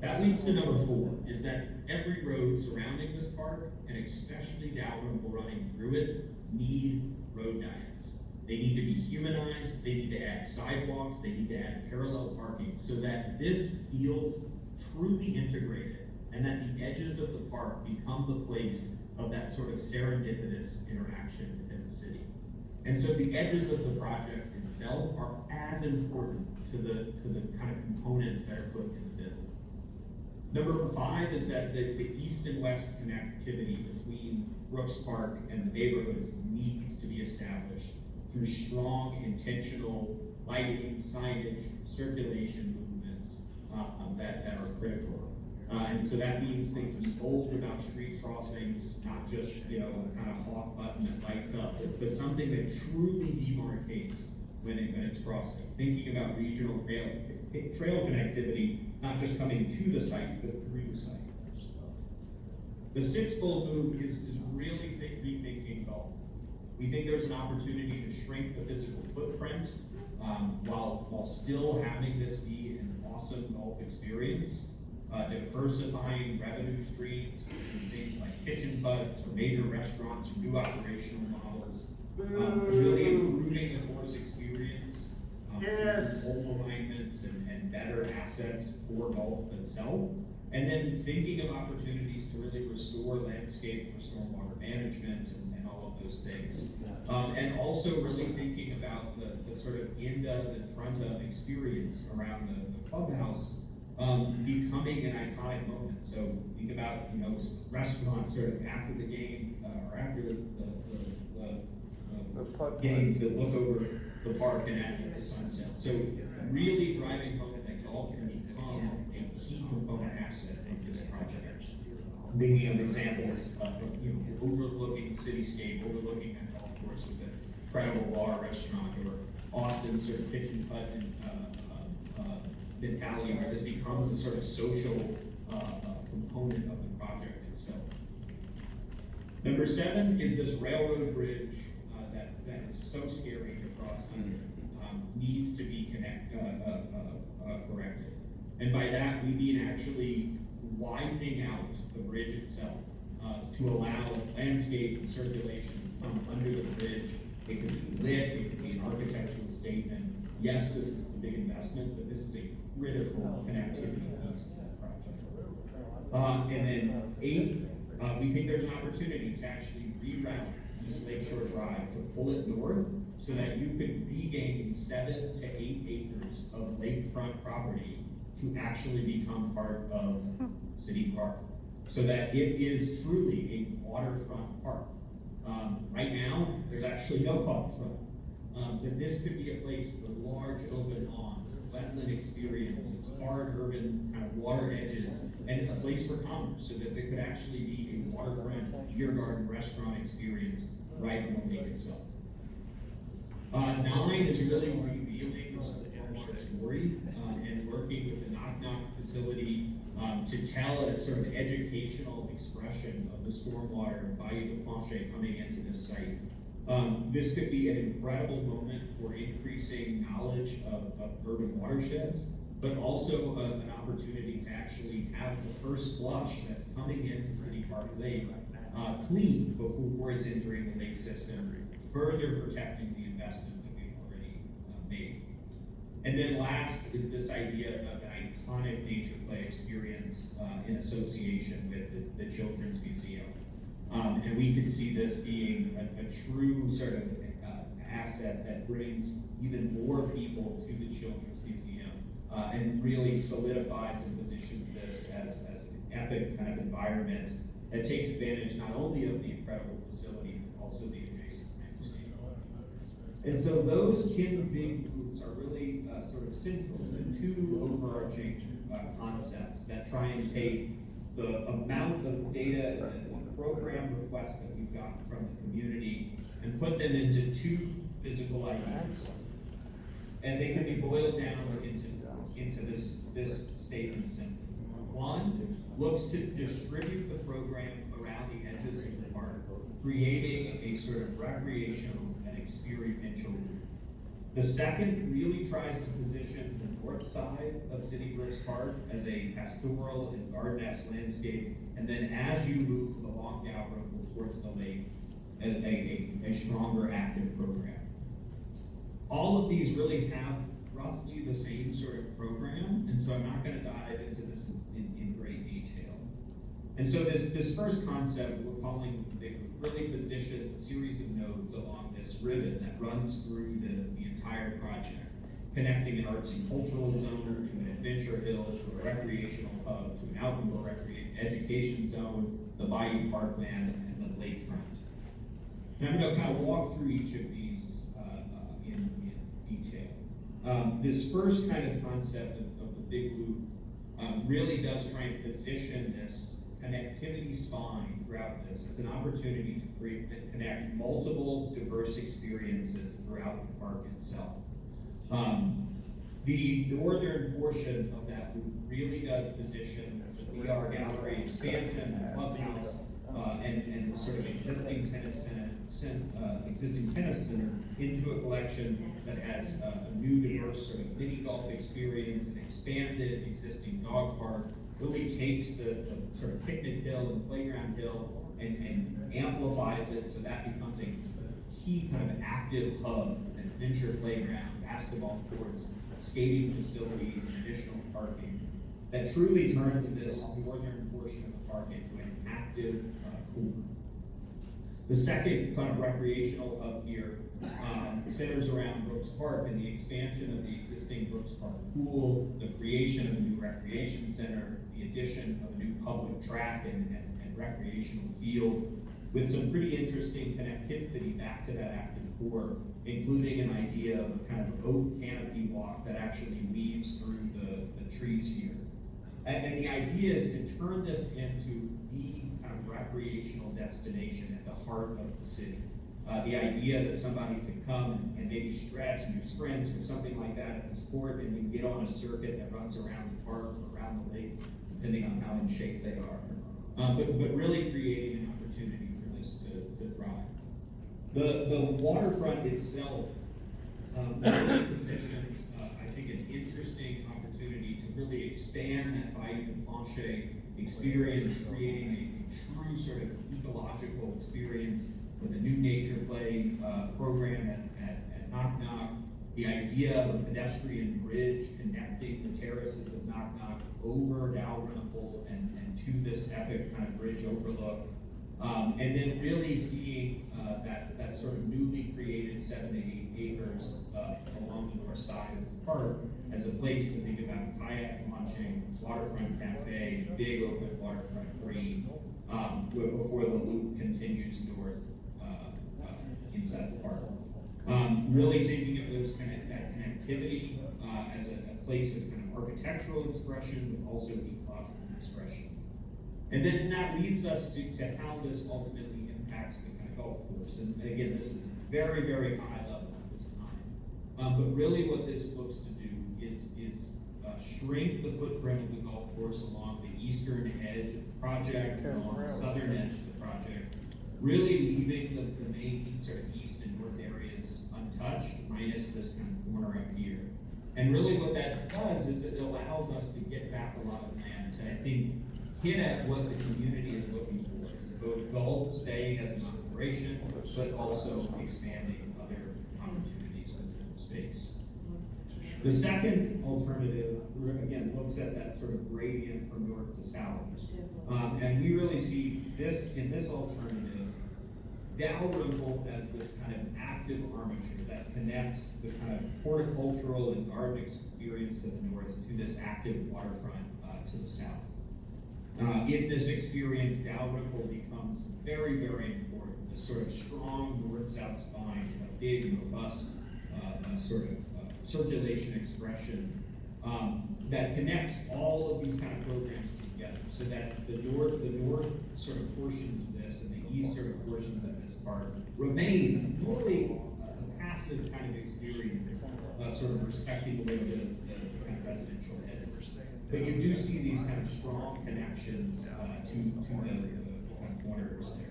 That leads to number 4, is that every road surrounding this park, and especially downhill running through it, need road diets. They need to be humanized, they need to add sidewalks, they need to add parallel parking so that this feels truly integrated and that the edges of the park become the place of that sort of serendipitous interaction within the city. And so the edges of the project itself are as important to the kind of components that are put in the bill. Number 5 is that the east and west connectivity between Brooks Park and the neighborhoods needs to be established through strong, intentional lighting, signage, circulation movements that are critical. And so that means thinking bold about street crossings, not just, kind of hawk button that lights up, but something that truly demarcates when it's crossing. Thinking about regional trail connectivity, not just coming to the site, but through the site. The 6th-fold move is really rethinking golf. We think there's an opportunity to shrink the physical footprint while still having this be an awesome golf experience. Diversifying revenue streams through things like kitchen butts or major restaurants or new operational models. Really improving the course experience. Mobile alignments and better assets for golf itself. And then thinking of opportunities to really restore landscape for stormwater management and all of those things. And also really thinking about the sort of end of and front of experience around the clubhouse becoming an iconic moment. So think about, restaurants sort of after the game or after the game to look over the park and at the sunset. So really driving home that golf can become a key component asset of this project. Thinking of examples of overlooking cityscape, overlooking that golf course with an incredible bar, restaurant, or Austin's sort of kitchen putt mentality where this becomes a sort of social component of the project itself. Number 7 is this railroad bridge that is so scary to cross under. Needs to be corrected. And by that, we mean actually widening out the bridge itself to allow landscape and circulation to come under the bridge. It could be lit, it could be an architectural statement. Yes, this is a big investment, but this is a critical connectivity piece to the project. And then 8, we think there's an opportunity to actually reroute East Lakeshore Drive to pull it north so that you could regain 7 to 8 acres of lakefront property to actually become part of City Park, so that it is truly a waterfront park. Right now, there's actually no waterfront. But this could be a place for large open lawns, wetland experiences, hard urban kind of water edges, and a place for commerce so that there could actually be a waterfront beer garden restaurant experience right on the lake itself. 9 is really revealing the stormwater story and working with the Knock Knock facility to tell a sort of educational expression of the stormwater Bayou de Planche coming into this site. This could be an incredible moment for increasing knowledge of urban watersheds, but also an opportunity to actually have the first flush that's coming into City Park Lake clean before it's entering the lake system, further protecting the investment that we've already made. And then last is this idea of an iconic nature play experience in association with the Children's Museum. And we could see this being a true sort of asset that brings even more people to the Children's Museum and really solidifies and positions this as an epic kind of environment that takes advantage not only of the incredible facility, but also the adjacent landscape. And so those 10 big moves are really sort of central to 2 overarching concepts that try and take the amount of data and program requests that we've gotten from the community and put them into two physical ideas. And they can be boiled down into this statement simply. One, looks to distribute the program around the edges of the park, creating a sort of recreational and experiential loop. The second really tries to position the north side of City Brooks Park as a pastoral and garden-esque landscape, and then as you move along Dalrymple towards the lake, a stronger active program. All of these really have roughly the same sort of program, and so I'm not going to dive into this in great detail. And so this first concept we're calling, they really positions a series of nodes along this ribbon that runs through the entire project, connecting an arts and cultural zone to an adventure hill, to a recreational hub, to an outdoor education zone, the Bayou Parkland, and the lakefront. And I'm going to kind of walk through each of these in detail. This first kind of concept of the big loop really does try and position this connectivity spine throughout this as an opportunity to create and connect multiple diverse experiences throughout the park itself. The northern portion of that loop really does position the VR gallery expansion, the clubhouse, and the sort of existing tennis center into a collection that has a new diverse sort of mini golf experience, an expanded existing dog park, really takes the sort of picnic hill and playground hill and amplifies it so that becomes a key kind of active hub, an adventure playground, basketball courts, skating facilities, and additional parking that truly turns this northern portion of the park into an active core. The second kind of recreational hub here centers around Brooks Park and the expansion of the existing Brooks Park pool, the creation of a new recreation center, the addition of a new public track and recreational field, with some pretty interesting connectivity back to that active core, including an idea of a kind of oak canopy walk that actually weaves through the trees here. And the idea is to turn this into the kind of recreational destination at the heart of the city. The idea that somebody could come and maybe stretch, do sprints or something like that at this court, and then get on a circuit that runs around the park or around the lake, depending on how in shape they are. But really creating an opportunity for this to thrive. The waterfront itself really positions, I think, an interesting opportunity to really expand that Bayou de Planche experience, creating a true sort of ecological experience with a new nature play program at Knock Knock, the idea of a pedestrian bridge connecting the terraces of Knock Knock over Dalrymple and to this epic kind of bridge overlook, and then really seeing that sort of newly created 78 acres along the north side of the park as a place to think about kayak launching, waterfront cafe, big open waterfront green, before the loop continues north inside the park. Really thinking of those that connectivity as a place of kind of architectural expression, but also ecological expression. And then that leads us to how this ultimately impacts the kind of golf course. And again, this is very, very high level at this time. But really what this looks to do is shrink the footprint of the golf course along the eastern edge of the project, along the southern edge of the project, really leaving the main sort of east and north areas untouched, minus this kind of corner up here. And really what that does is it allows us to get back a lot of land to, I think, hit at what the community is looking for. It's both golf staying as an operation, but also expanding other opportunities within the space. The second alternative, again, looks at that sort of gradient from north to south. And we really see this, in this alternative, Dalrymple as this kind of active armature that connects the kind of horticultural and garden experience to the north to this active waterfront to the south. In this experience, Dalrymple becomes very, very important. This sort of strong north-south spine, a big, robust sort of circulation expression that connects all of these kind of programs together, so that the north sort of portions of this and the east sort of portions of this park remain really a passive kind of experience, sort of respecting a little bit of the kind of residential edges. But you do see these kind of strong connections to the kind of corners there.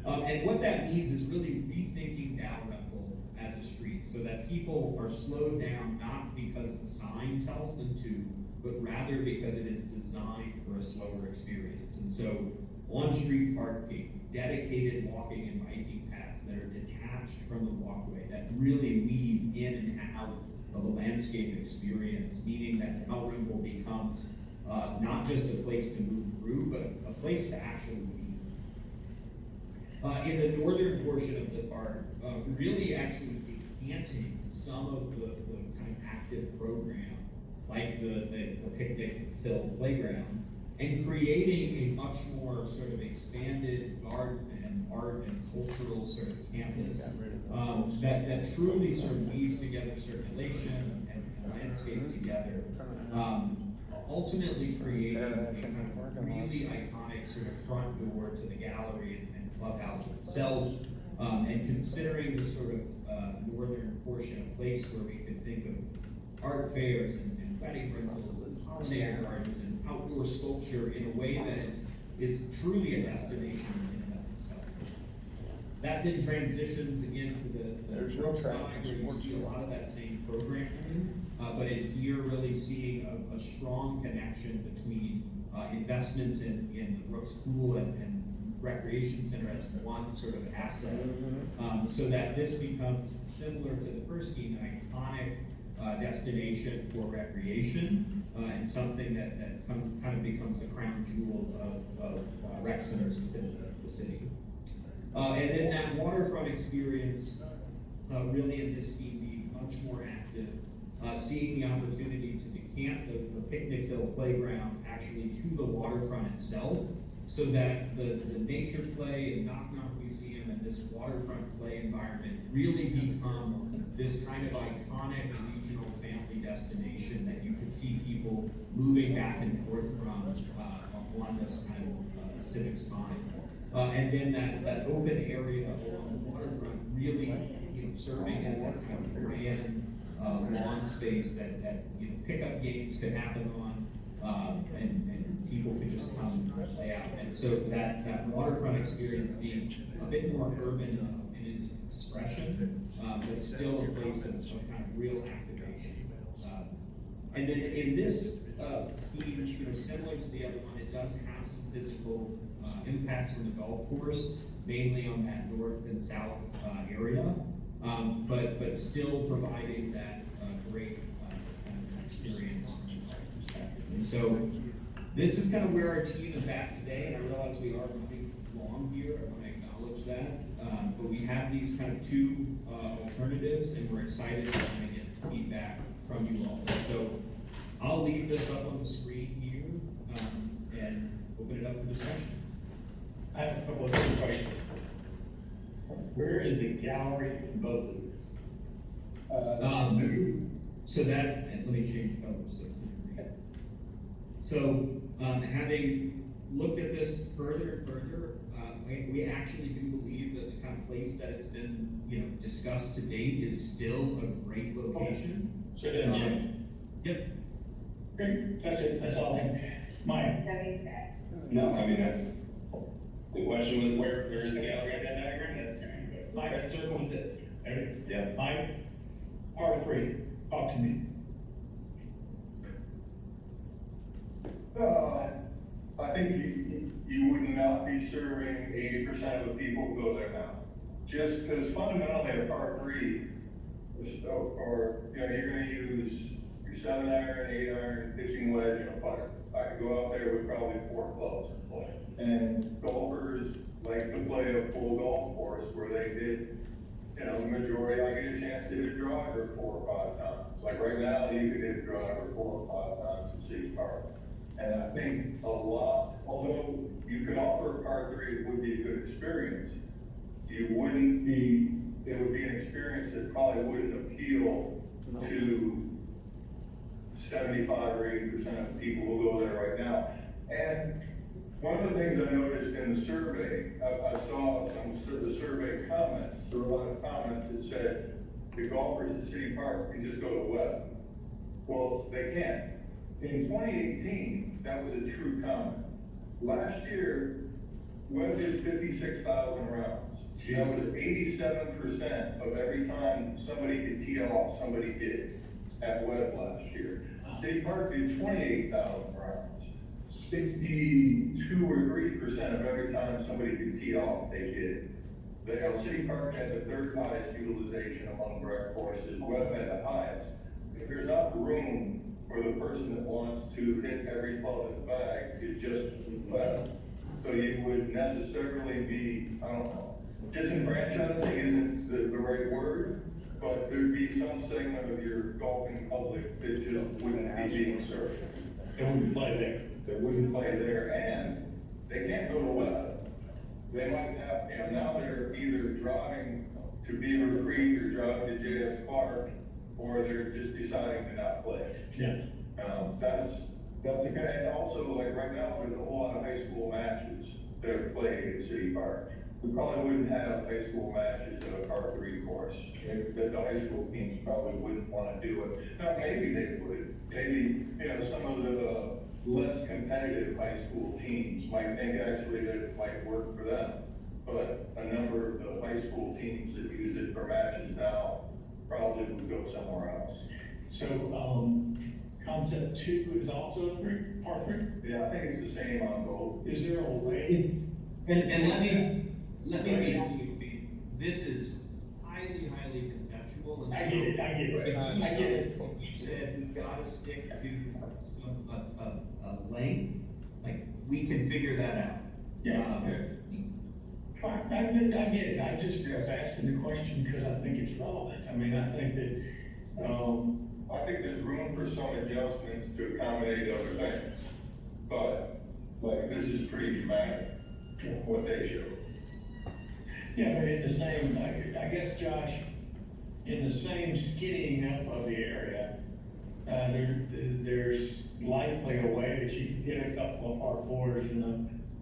And what that means is really rethinking Dalrymple as a street so that people are slowed down not because the sign tells them to, but rather because it is designed for a slower experience. And so on-street parking, dedicated walking and biking paths that are detached from the walkway, that really weave in and out of a landscape experience, meaning that Dalrymple becomes not just a place to move through, but a place to actually be. In the northern portion of the park, really actually decanting some of the kind of active program, like the picnic hill playground, and creating a much more sort of expanded garden and art and cultural sort of campus that truly sort of weaves together circulation and landscape together. Ultimately creating a really iconic sort of front door to the gallery and clubhouse itself, and considering the sort of northern portion, a place where we could think of art fairs and wedding rentals and pollinator gardens and outdoor sculpture in a way that is truly a destination in and of itself. That then transitions again to the Brooks side, where you see a lot of that same programming, but in here really seeing a strong connection between investments in the Brooks Pool and Recreation Center as one sort of asset, so that this becomes similar to the Persky, an iconic destination for recreation, and something that kind of becomes the crown jewel of rec centers within the city. And then that waterfront experience, really in this scheme being much more active, seeing the opportunity to decant the picnic hill playground actually to the waterfront itself, so that the nature play and Knock Knock Museum and this waterfront play environment really become this kind of iconic regional family destination that you can see people moving back and forth from on this kind of civic spine. And then that open area along the waterfront really serving as that kind of grand lawn space that pickup games could happen on, and people could just come and play out. And so that waterfront experience being a bit more urban in its expression, but still a place of kind of real activation. And then in this scheme, similar to the other one, it does have some physical impacts on the golf course, mainly on that north and south area, but still providing that great kind of experience from a golf perspective. And so this is kind of where our team is at today, and I realize we are running long here. I want to acknowledge that, but we have these kind of two alternatives, and we're excited to kind of get feedback from you all. So I'll leave this up on the screen here and open it up for discussion. I have a couple of different questions. Where is the gallery in both of these? So that, and let me change colors so it's not green. So having looked at this further and further, we actually do believe that the kind of place that it's been discussed to date is still a great location. So it didn't change? Yep. Great, that's it, that's all I have. Mike? No, I mean, that's, the question was where is the gallery on that diagram? That's, Mike, that circle is it. There it is. yeah. Mike, R3, talk to me. I think you would not be serving 80% of the people who go there now. Just because fundamentally a par 3, or you're going to use your 7-iron, 8-iron pitching wedge and a putter. I could go out there with probably 4 clubs and play. And golfers like to play a full golf course where they did, the majority, I get a chance to hit a driver 4 or 5 times. Like right now, you could hit a driver 4 or 5 times in City Park. And I think a lot, although you could offer a par 3, it would be a good experience, it would be an experience that probably wouldn't appeal to 75 or 80% of the people who go there right now. And One of the things I noticed in the survey, I saw some of the survey comments, there were a lot of comments that said, the golfers at City Park can just go to Webb. Well, they can't. In 2018, that was a true comment. Last year, Webb did 56,000 rounds. That was 87% of every time somebody could tee off, somebody did at Webb last year. City Park did 28,000 rounds. 62 or 3% of every time somebody could tee off, they did. The City Park had the third highest utilization among BREC courses. Webb had the highest. If there's not room for the person that wants to hit every club in the bag, it's just Webb. So you would necessarily be, I don't know, disenfranchising isn't the right word, but there'd be some segment of your golfing public that just wouldn't be being served. They wouldn't play there. They wouldn't play there, and they can't go to Webb. They might have, now they're either driving to Beaver Creek or driving to J.S. Clark, or they're just deciding to not play. Yes. That's a good, and also like right now, there's a whole lot of high school matches that are played at City Park. We probably wouldn't have high school matches at a par 3 course. The high school teams probably wouldn't want to do it. Now, maybe they would. Maybe, some of the less competitive high school teams might think actually that it might work for them. But a number of the high school teams that use it for matches now probably would go somewhere else. So, concept 2 is also par 3? Yeah, I think it's the same on both. Is there a way? And let me be, this is highly conceptual, and so. I get it. You said we've gotta stick to a length, like, we can figure that out. Yeah. I get it, I just was asking the question because I think it's relevant. I mean, I think that, I think there's room for some adjustments to accommodate other things, but like this is pretty dramatic, what they show. Yeah, but in the same, I guess, Josh, in the same skinning up of the area, there's likely a way that you can get a couple of par 4s and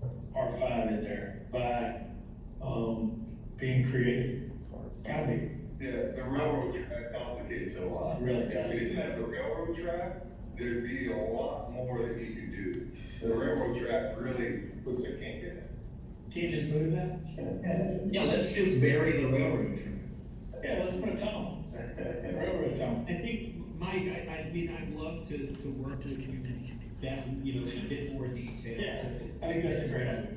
a par 5 in there by being creative. Gotta be. Yeah, the railroad track complicates it a lot. It really does. If we didn't have the railroad track, there'd be a lot more that you could do. The railroad track really puts a kink in it. Can you just move that? Yeah, let's just bury the railroad track. Yeah, let's put a tunnel. Railroad tunnel. I think, Mike, I mean, I'd love to work with you that, a bit more detail. Yeah, I think that's a great idea.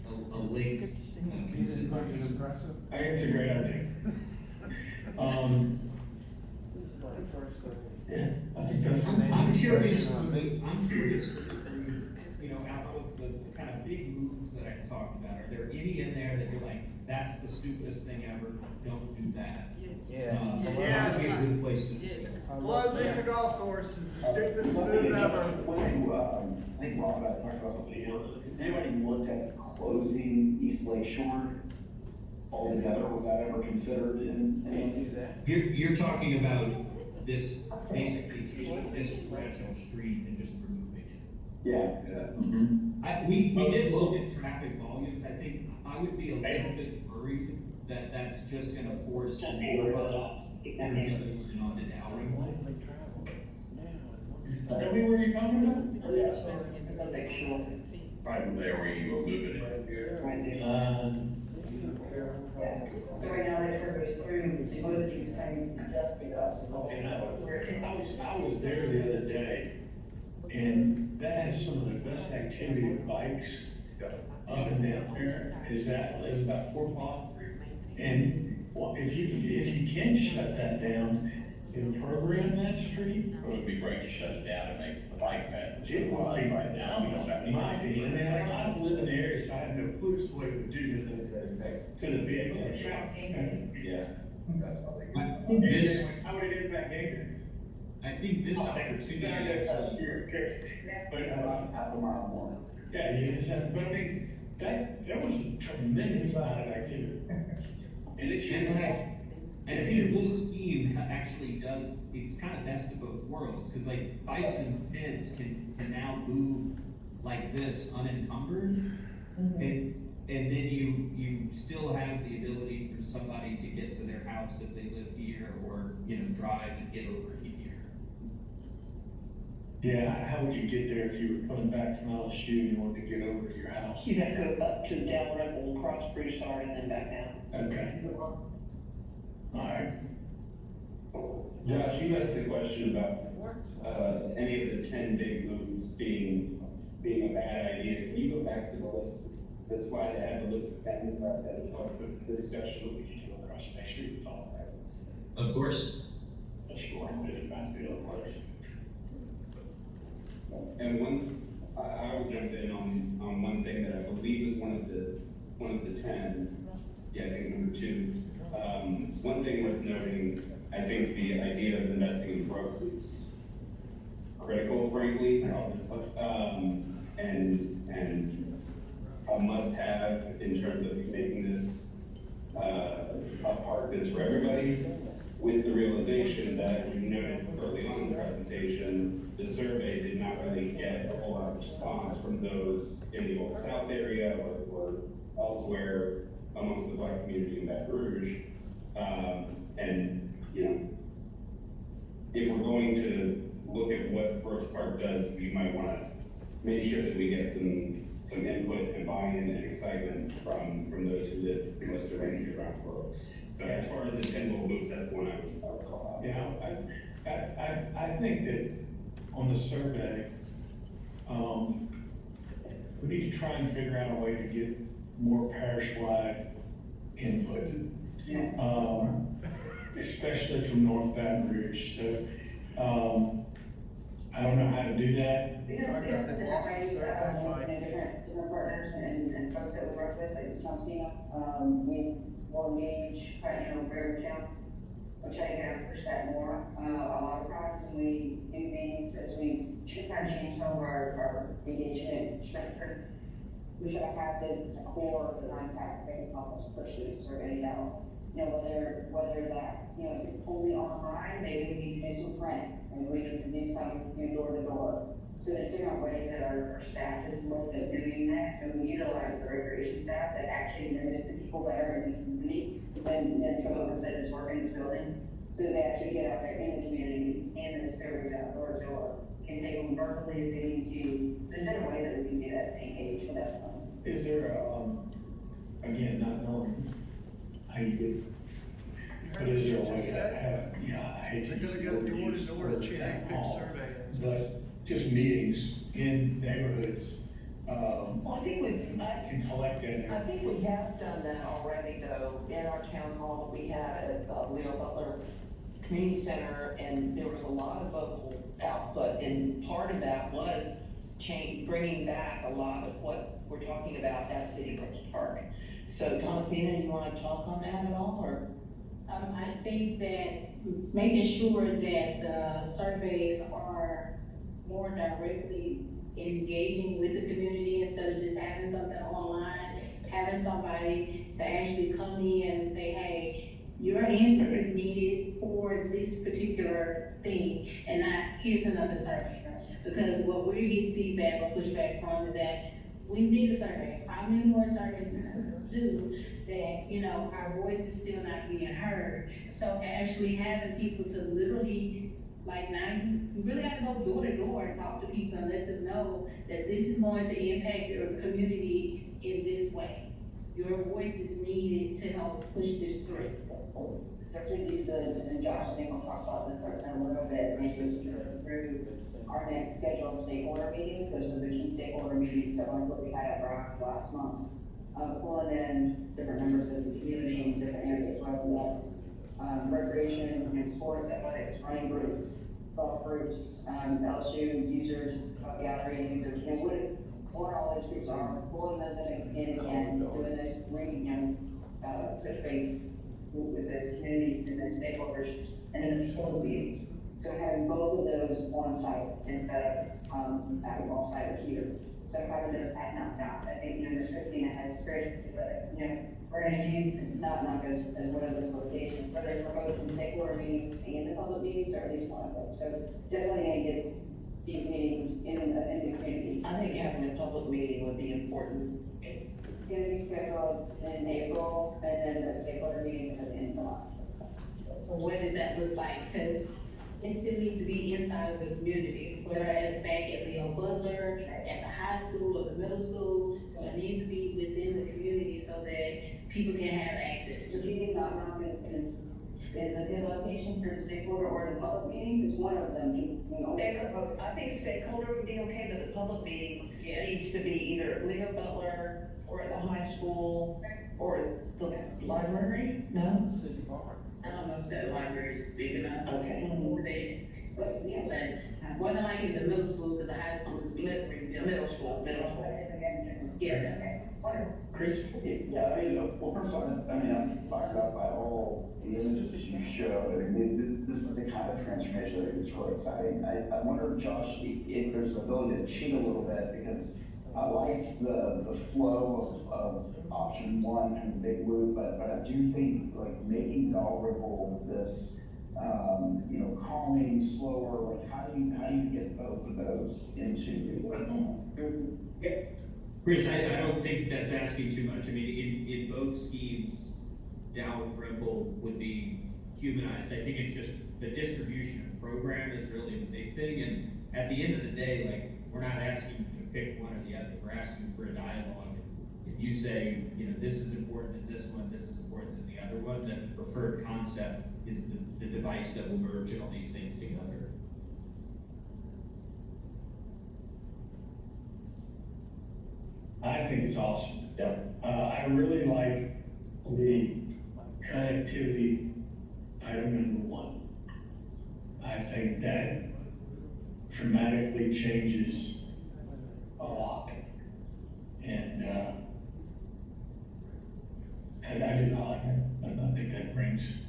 A link. I think it's a great idea. Yeah, I think that's. I'm curious, out of the kind of big moves that I talked about, are there any in there that you're like, that's the stupidest thing ever, don't do that? Yeah. That'd be a good place to start. Closing the golf course is the stupidest move ever. I think Rob and I talked about something before. Has anybody looked at closing East Lake Shore altogether? Was that ever considered in any? You're talking about this, basically taking this stretch of street and just removing it. Yeah. We did look at traffic volumes. I think I would be a little bit worried that that's just gonna force more irrigation onto Dowling. Tell me where you're coming from? Right there where you go moving it. So right now, that triggers through both of these things, just the And I was there the other day, and that has some of the best activity with bikes up and down there. Is about 4 o'clock. And if you can shut that down and program that street. It would be great to shut it down and make the bike path. It would be right now. We don't have in my opinion. I mean, I don't live in the area, so I have no clue as to what it would do to the vehicle or shop. Yeah. How would it impact neighbors? I think this opportunity actually. Yeah, you just have, but I mean, that was a tremendous amount of activity. And it should. I think this scheme actually does, it's kind of best of both worlds, because like bikes and kids can now move like this unencumbered. And then you still have the ability for somebody to get to their house if they live here, or, drive and get over here. Yeah, how would you get there if you were coming back from LSU and you wanted to get over to your house? You'd have to go up to down Rebel, cross Broussard, and then back down. Okay. Alright. Josh, you asked the question about, any of the 10 big moves being a bad idea. Can you go back to the list, the slide that had the list of 10 that the discussion we could do across Main Street and follow that? Of course. And I would jump in on one thing that I believe is one of the 10. Yeah, I think number 2. One thing worth noting, I think the idea of investing in Brooks is critical, frankly, and a must-have in terms of making this a park that's for everybody, with the realization that, as you noted early on in the presentation, the survey did not really get a whole lot of response from those in the Old South area or elsewhere amongst the Black community in Baton Rouge. If we're going to look at what Brooks Park does, we might want to make sure that we get some input and buy-in and excitement from those who live most directly around Brooks. So as far as the 10 little moves, that's one I would call out. Yeah, I think that on the survey, we need to try and figure out a way to get more parish-wide input. Especially from North Baton Rouge. So, I don't know how to do that. We have different ways, different partners and folks that we work with, like Sasaki. We will engage right now with River County. We'll try to get them to push that more. A lot of times when we do things, as we try to change some of our engagement structure, we try to have the core of the contacts that can help us push these surveys out. Whether that's, if it's only online, maybe we need to do some print, maybe we need to do some, door to door. So there's different ways that our staff is looked at doing that, so we utilize the recreation staff that actually knows the people that are in the community, than some of us that just work in this building. So they actually get out there in the community, and the surveys out door to door, can take them verbally if they need to. So there's different ways that we can do that to engage with that. Is there again, not knowing how you do, but is there a way to have, I hate to use the word for the town hall, but just meetings in neighborhoods, Well, I think can collect that. I think we have done that already, though, in our town hall that we had at Leo Butler Community Center, and there was a lot of vocal output, and part of that was bringing back a lot of what we're talking about at City Brooks Park. So, Thomasina, you want to talk on that at all, or? I think that making sure that the surveys are more directly engaging with the community instead of just having something online, having somebody to actually come in and say, hey, your input is needed for this particular thing, and not, here's another survey. Because what we're getting feedback or pushback from is that we did a survey, how many more surveys can we do that, our voice is still not being heard. So actually having people to literally, like now, you really have to go door to door and talk to people and let them know that this is going to impact your community in this way. Your voice is needed to help push this through. So we do and Josh, I think we'll talk about this a little bit, maybe through our next scheduled stakeholder meetings. Those are the key stakeholder meetings, so like what we had at BRAF last month. Pulling in different members of the community in different areas, whether that's recreation, sports, athletics, running groups, golf groups, LSU users, gallery users, what all those groups are, pulling those in again, doing this, touch base with those communities and those stakeholders, and then the full meeting. So having both of those on site instead of at the off site or here. So having those I think, Ms. Christina has great, but it's, we're gonna use not as one of those locations, whether for both the stakeholder meetings and the public meetings, or at least one of them. So definitely gonna these meetings in the community. I think having a public meeting would be important. It's gonna be scheduled in April, and then the stakeholder meeting is at the end of March. So what does that look like? Because it still needs to be inside of the community, whether it's back at Leo Butler, at the high school or the middle school. So it needs to be within the community so that people can have access Do to you it. think that room is a good location for the stakeholder or the public meeting? Is one of them, you know? I think stakeholder would be okay, but the public meeting needs to be either Leo Butler or at the high school or the library, no? City Park. I don't know if that library is big enough. Okay. For that. But more than likely the middle school, because the high school is big. Middle school. Yeah. Chris? Yeah, I mean, well, first of all, I mean, I'm fired up by all the images you showed. I mean, this is the kind of transformation that is really exciting. I wonder, Josh, if there's an ability to cheat a little bit, because I liked the flow of option one and the big loop, but I do think like making Dalrymple this, calming, slower, like how do you get both of those into Chris, I don't think that's asking too much. I mean, in both schemes, Dalrymple would be humanized. I think it's just the distribution of program is really the big thing. And at the end of the day, like, we're not asking you to pick one or the other. We're asking for a dialogue. If you say, this is important in this one, this is important in the other one, then the preferred concept is the device that will merge all these things together. I think it's awesome. I really like the connectivity item number one. I think that dramatically changes a lot. And I do not like it. I think that brings.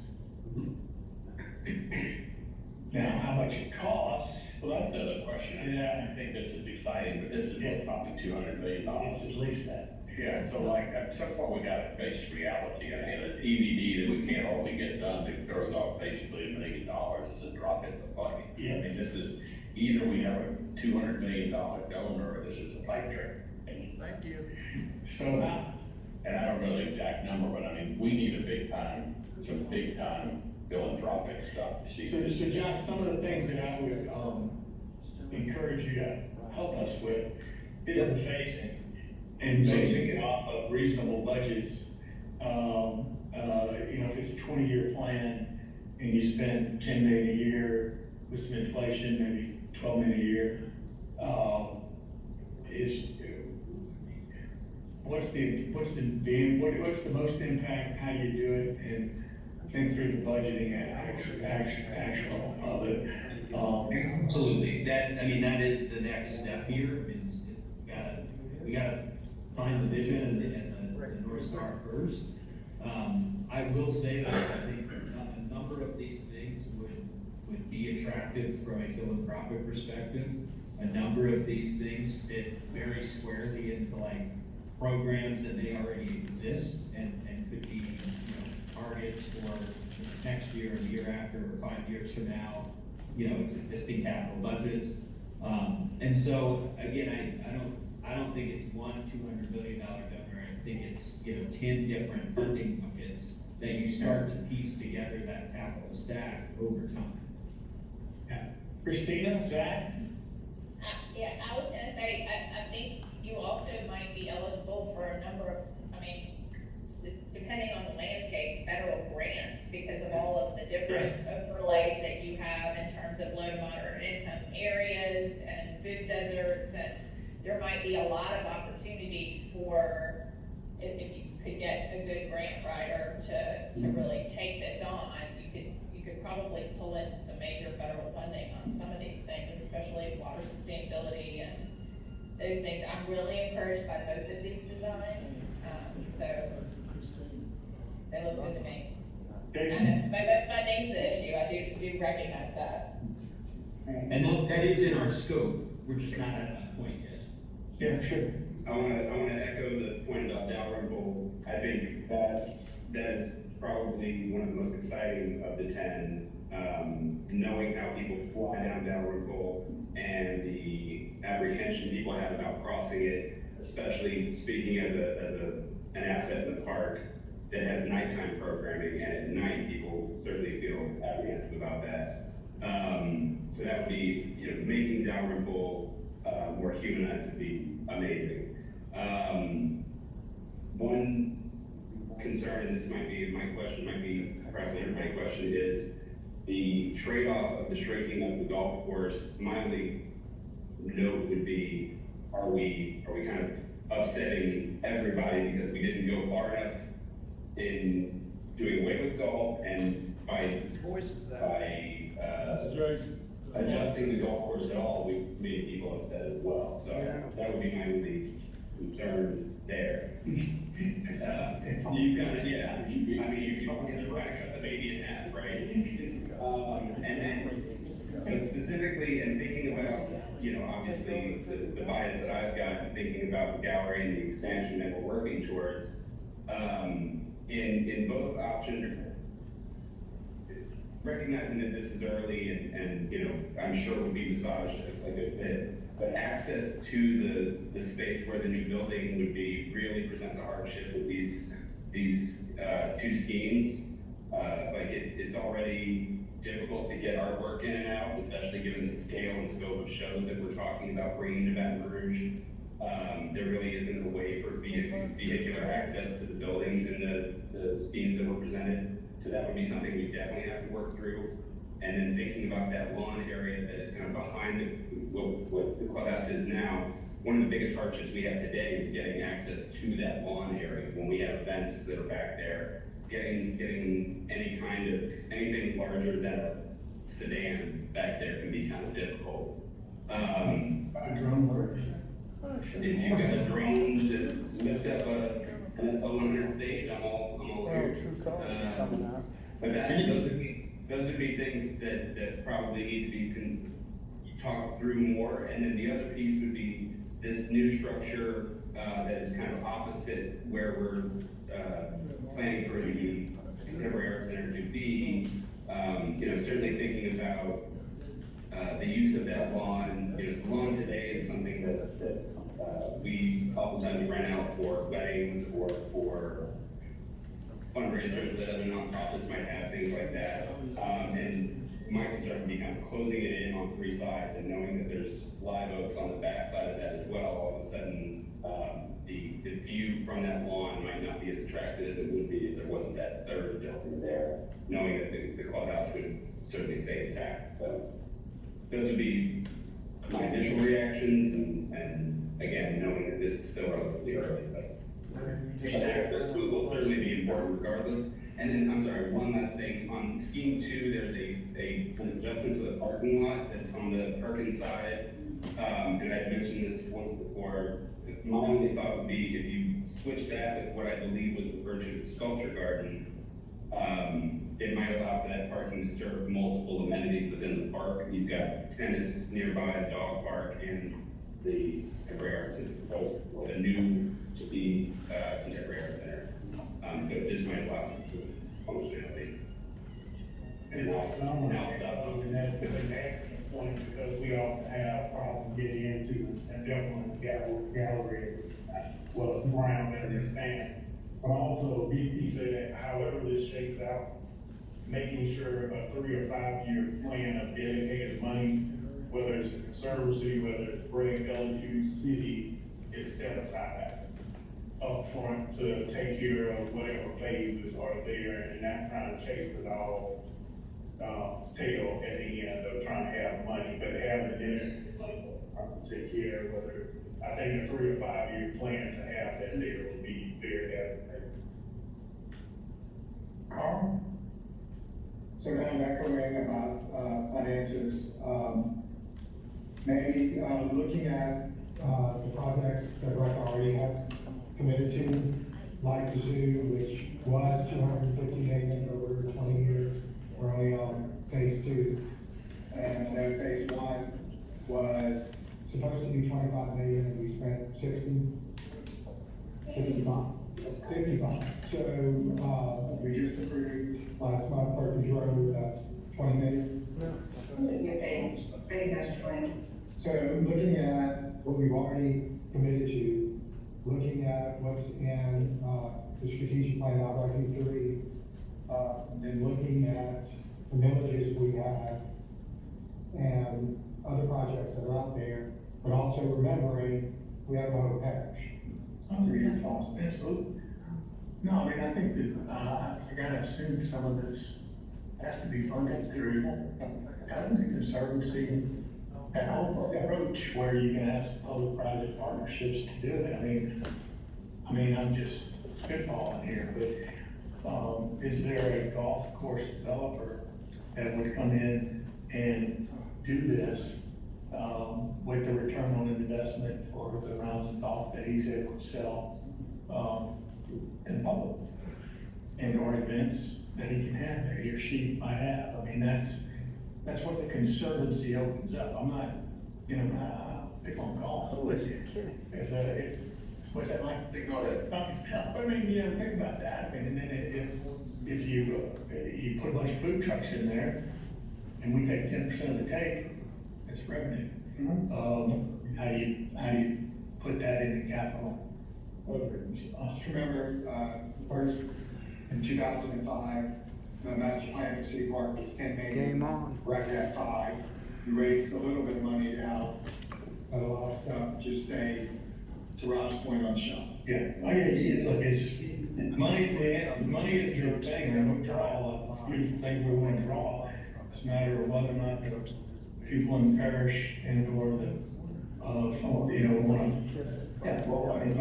Now, how much it costs? Well, that's the other question. Yeah. I think this is exciting, but this is what's probably $200 million. It's at least that. Yeah, so so far we got to face reality. I mean, an EVD that we can't hardly get done that throws off basically $1 million is a drop in the bucket. Yeah. I mean, this is, either we have a $200 million donor or this is a pipe dream. Thank you. So, and I don't know the exact number, but I mean, we need some big time philanthropic stuff. so Josh, some of the things that I would, encourage you to help us with is the phasing. And basing it off of reasonable budgets. If it's a 20-year plan and you spend $10 million a year with some inflation, maybe $12 million a year, what's the most impact, how you do it, and think through the budgeting actual of it. Absolutely. That is the next step here. We gotta find the vision and the North Star first. I will say that I think a number of these things would be attractive from a philanthropic perspective. A number of these things fit very squarely into like programs that they already exist and could be targets for next year or the year after or 5 years from now. It's existing capital budgets. And so again, I don't think it's one $200 million donor. I think it's 10 different funding buckets that you start to piece together that capital stack over time. Yeah. Christina, Zach? Yeah, I was gonna say, I think you also might be eligible for a number of, depending on the landscape, federal grants because of all of the different overlays that you have in terms of low to moderate income areas and food deserts, and there might be a lot of opportunities for, if you could get a good grant writer to really take this on, you could probably pull in some major federal funding on some of these things, especially water sustainability and those things. I'm really encouraged by both of these designs, so they look good to me. But funding's the issue, I do recognize that. And that is in our scope, we're just not at that point yet. Yeah, sure. I wanna echo the point about Dalrymple. I think that is probably one of the most exciting of the 10. Knowing how people fly down Dalrymple and the apprehension people have about crossing it, especially speaking as an asset in the park that has nighttime programming, and at night people certainly feel apprehensive about that. So that would be, making Dalrymple more humanized would be amazing. One concern, and this might be my question, might be perhaps an everybody question, is the trade-off of the shrinking of the golf course. My only note would be, are we kind of upsetting everybody because we didn't go far enough in doing away with golf, and by adjusting the golf course at all, we made people upset as well. So that would be my only concern there. You kind of, you kind of cut the baby in half, right? And specifically, and thinking about, obviously the bias that I've got, thinking about the gallery and the expansion that we're working towards, in both options, recognizing that this is early and I'm sure will be massaged a good bit, but access to the space where the new building would be really presents a hardship with these two schemes. It's already difficult to get artwork in and out, especially given the scale and scope of shows that we're talking about bringing to Baton Rouge. There really isn't a way for vehicular access to the buildings and the schemes that were presented. So that would be something we definitely have to work through. And then thinking about that lawn area that is kind of behind what the clubhouse is now, one of the biggest hardships we have today is getting access to that lawn area when we have events that are back there. Getting anything larger than a sedan back there can be kind of difficult. If you've got a drone to lift up an SL100 stage, I'm all ears. But those would be things that probably need to be talked through more. And then the other piece would be this new structure that is kind of opposite where we're planning for the Contemporary Art Center to be. Certainly thinking about the use of that lawn. The lawn today is something that we oftentimes rent out for weddings or for fundraisers that other nonprofits might have, things like that. And my concern would be kind of closing it in on three sides and knowing that there's live oaks on the back side of that as well. All of a sudden, the view from that lawn might not be as attractive as it would be if there wasn't that third building there, knowing that the clubhouse would certainly stay intact. So those would be my initial reactions, and again, knowing that this is still relatively early, but access to it will certainly be important regardless. And then, I'm sorry, one last thing. On scheme 2, there's an adjustment to the parking lot that's on the Perkins side. And I mentioned this once before. My only thought would be if you switch that with what I believe was referred to as a sculpture garden, it might allow for that parking to serve multiple amenities within the park. You've got tennis nearby, the dog park, and the Contemporary Arts Center, the new to be Contemporary Arts Center. So this might allow for functionality. And that's an excellent point, because we often have problems getting into and definitely gallery, well, ground that expand. But also, BP said, however this shakes out, making sure a 3 or 5 year plan of dedicated money, whether it's the Conservancy, whether it's BREC, LSU, City, is set aside up front to take care of whatever phases are there, and not trying to chase the dog tail at the end of trying to have money, but having it to take care of whether, I think a 3 or 5 year plan to have that there would be very helpful. Carl? So kind of echoing about finances, maybe looking at the projects that BREC already has committed to, like the zoo, which was $250 million over 20 years. We're only on phase 2. And I know phase 1 was supposed to be $25 million, and we spent 65. 55. So, we just approved last month Perkins Road, that's 20 million. Your phase has 20. So looking at what we've already committed to, looking at what's in, the strategic plan out by Q3, then looking at the villages we have and other projects that are out there, but also remembering we have a whole parish. Absolutely. No, I mean, I think that, I gotta assume some of this has to be funded through government conservancy, and whole approach where you can have public-private partnerships to do it. I mean, I'm just spitballing here, but, is there a golf course developer that would come in and do this, with the return on investment for the rounds of golf that he's able to sell, to the public? And or events that he can have there, he or she might have. I mean, that's what the conservancy opens up. I'm not, pick on golf. What's that like? I mean, think about that. I mean, and then if you put a bunch of food trucks in there and we take 10% of the take, it's revenue. How do you put that into capital? Just remember, first, in 2005, the master plan for City Park was 10 million. Game on. BREC had 5. We raised a little bit of money out, but a lot of stuff just stayed, to Rob's point, on the shelf. Yeah, look, it's, money's the answer, money is the thing, and we draw a beautiful thing we want to draw. It's a matter of whether or not the people in the parish and or the, want to. Yeah, well, I mean,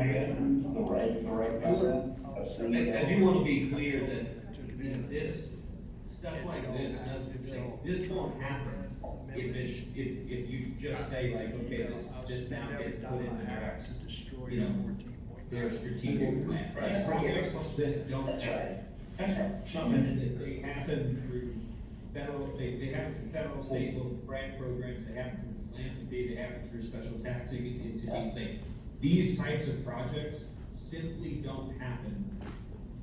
the right government. I do want to be clear that this, stuff like this doesn't, this won't happen if you just say like, okay, this now gets put in their strategic plan. Right. Projects like this don't happen. That's right. It's not meant to be. They happen through federal, they happen through federal, state, local grant programs, they happen through philanthropy, they happen through special taxing entities. These types of projects simply don't happen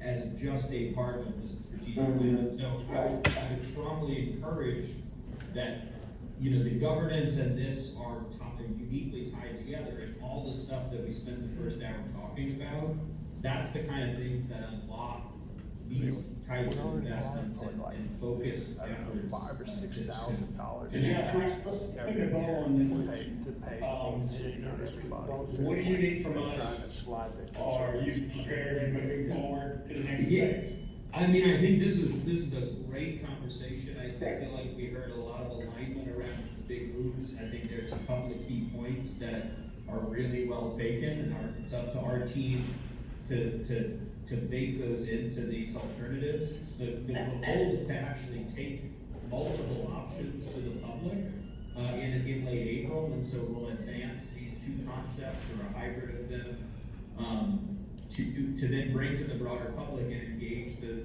as just a part of the strategic plan. So I would strongly encourage that, the governance and this are uniquely tied together, and all the stuff that we spent the first hour talking about, that's the kind of things that unlock these types of investments and focus efforts. $5,000 or $6,000. Did you put a ball on this? What do you need from us? Are you prepared and moving forward to the next phase? I mean, I think this is a great conversation. I feel like we heard a lot of alignment around the big moves. I think there's a couple of key points that are really well taken, and it's up to our team to bake those into these alternatives. The goal is to actually take multiple options to the public in late April, and so we'll advance these two concepts or a hybrid of them to then bring to the broader public and engage the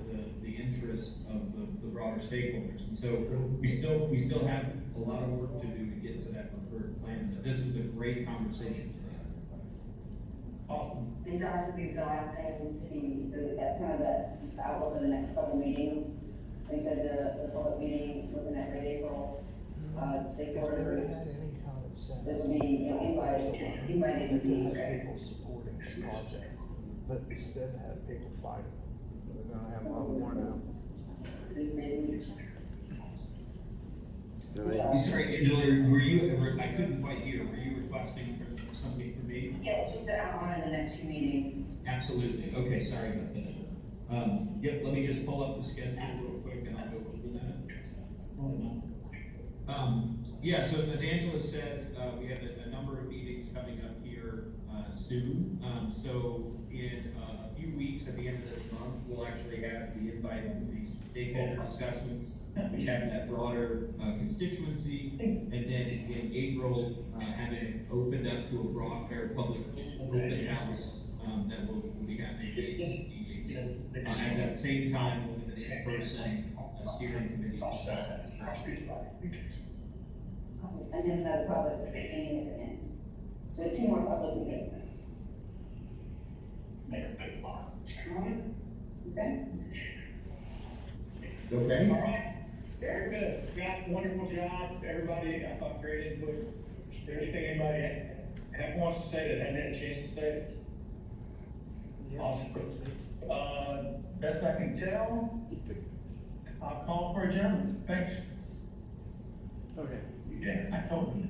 interests of the broader stakeholders. And so we still have a lot of work to do to get to that preferred plan. But this was a great conversation today. Awesome. And I think the last thing to be, that kind of the outlook for the next couple meetings. They said the public meeting looking at late April, stakeholder groups. This will be, invited to People supporting this project, but instead have people fighting. They're gonna have a lot more now. Sorry, Angela, were you, I couldn't quite hear, were you requesting for something from me? Yeah, just to outline in the next few meetings. Absolutely. Okay, sorry about that. Yep, let me just pull up the schedule real quick and I'll go over that. So as Angela said, we have a number of meetings coming up here soon. So in a few weeks at the end of this month, we'll actually have the invite to these stakeholder discussions, which have that broader constituency. And then in April, have it opened up to a broader public open house that will be happening at that same time, we'll have an in-person steering committee. And then another public meeting at the end. So 2 more public meetings. make a big lot. Alright, okay? Okay? All right, very good. Scott, wonderful job. Everybody, I thought great input. Is there anything anybody wants to say that hadn't had a chance to say? Awesome. Best I can tell, I'll call for adjournment. Thanks. Okay. Yeah, I told him,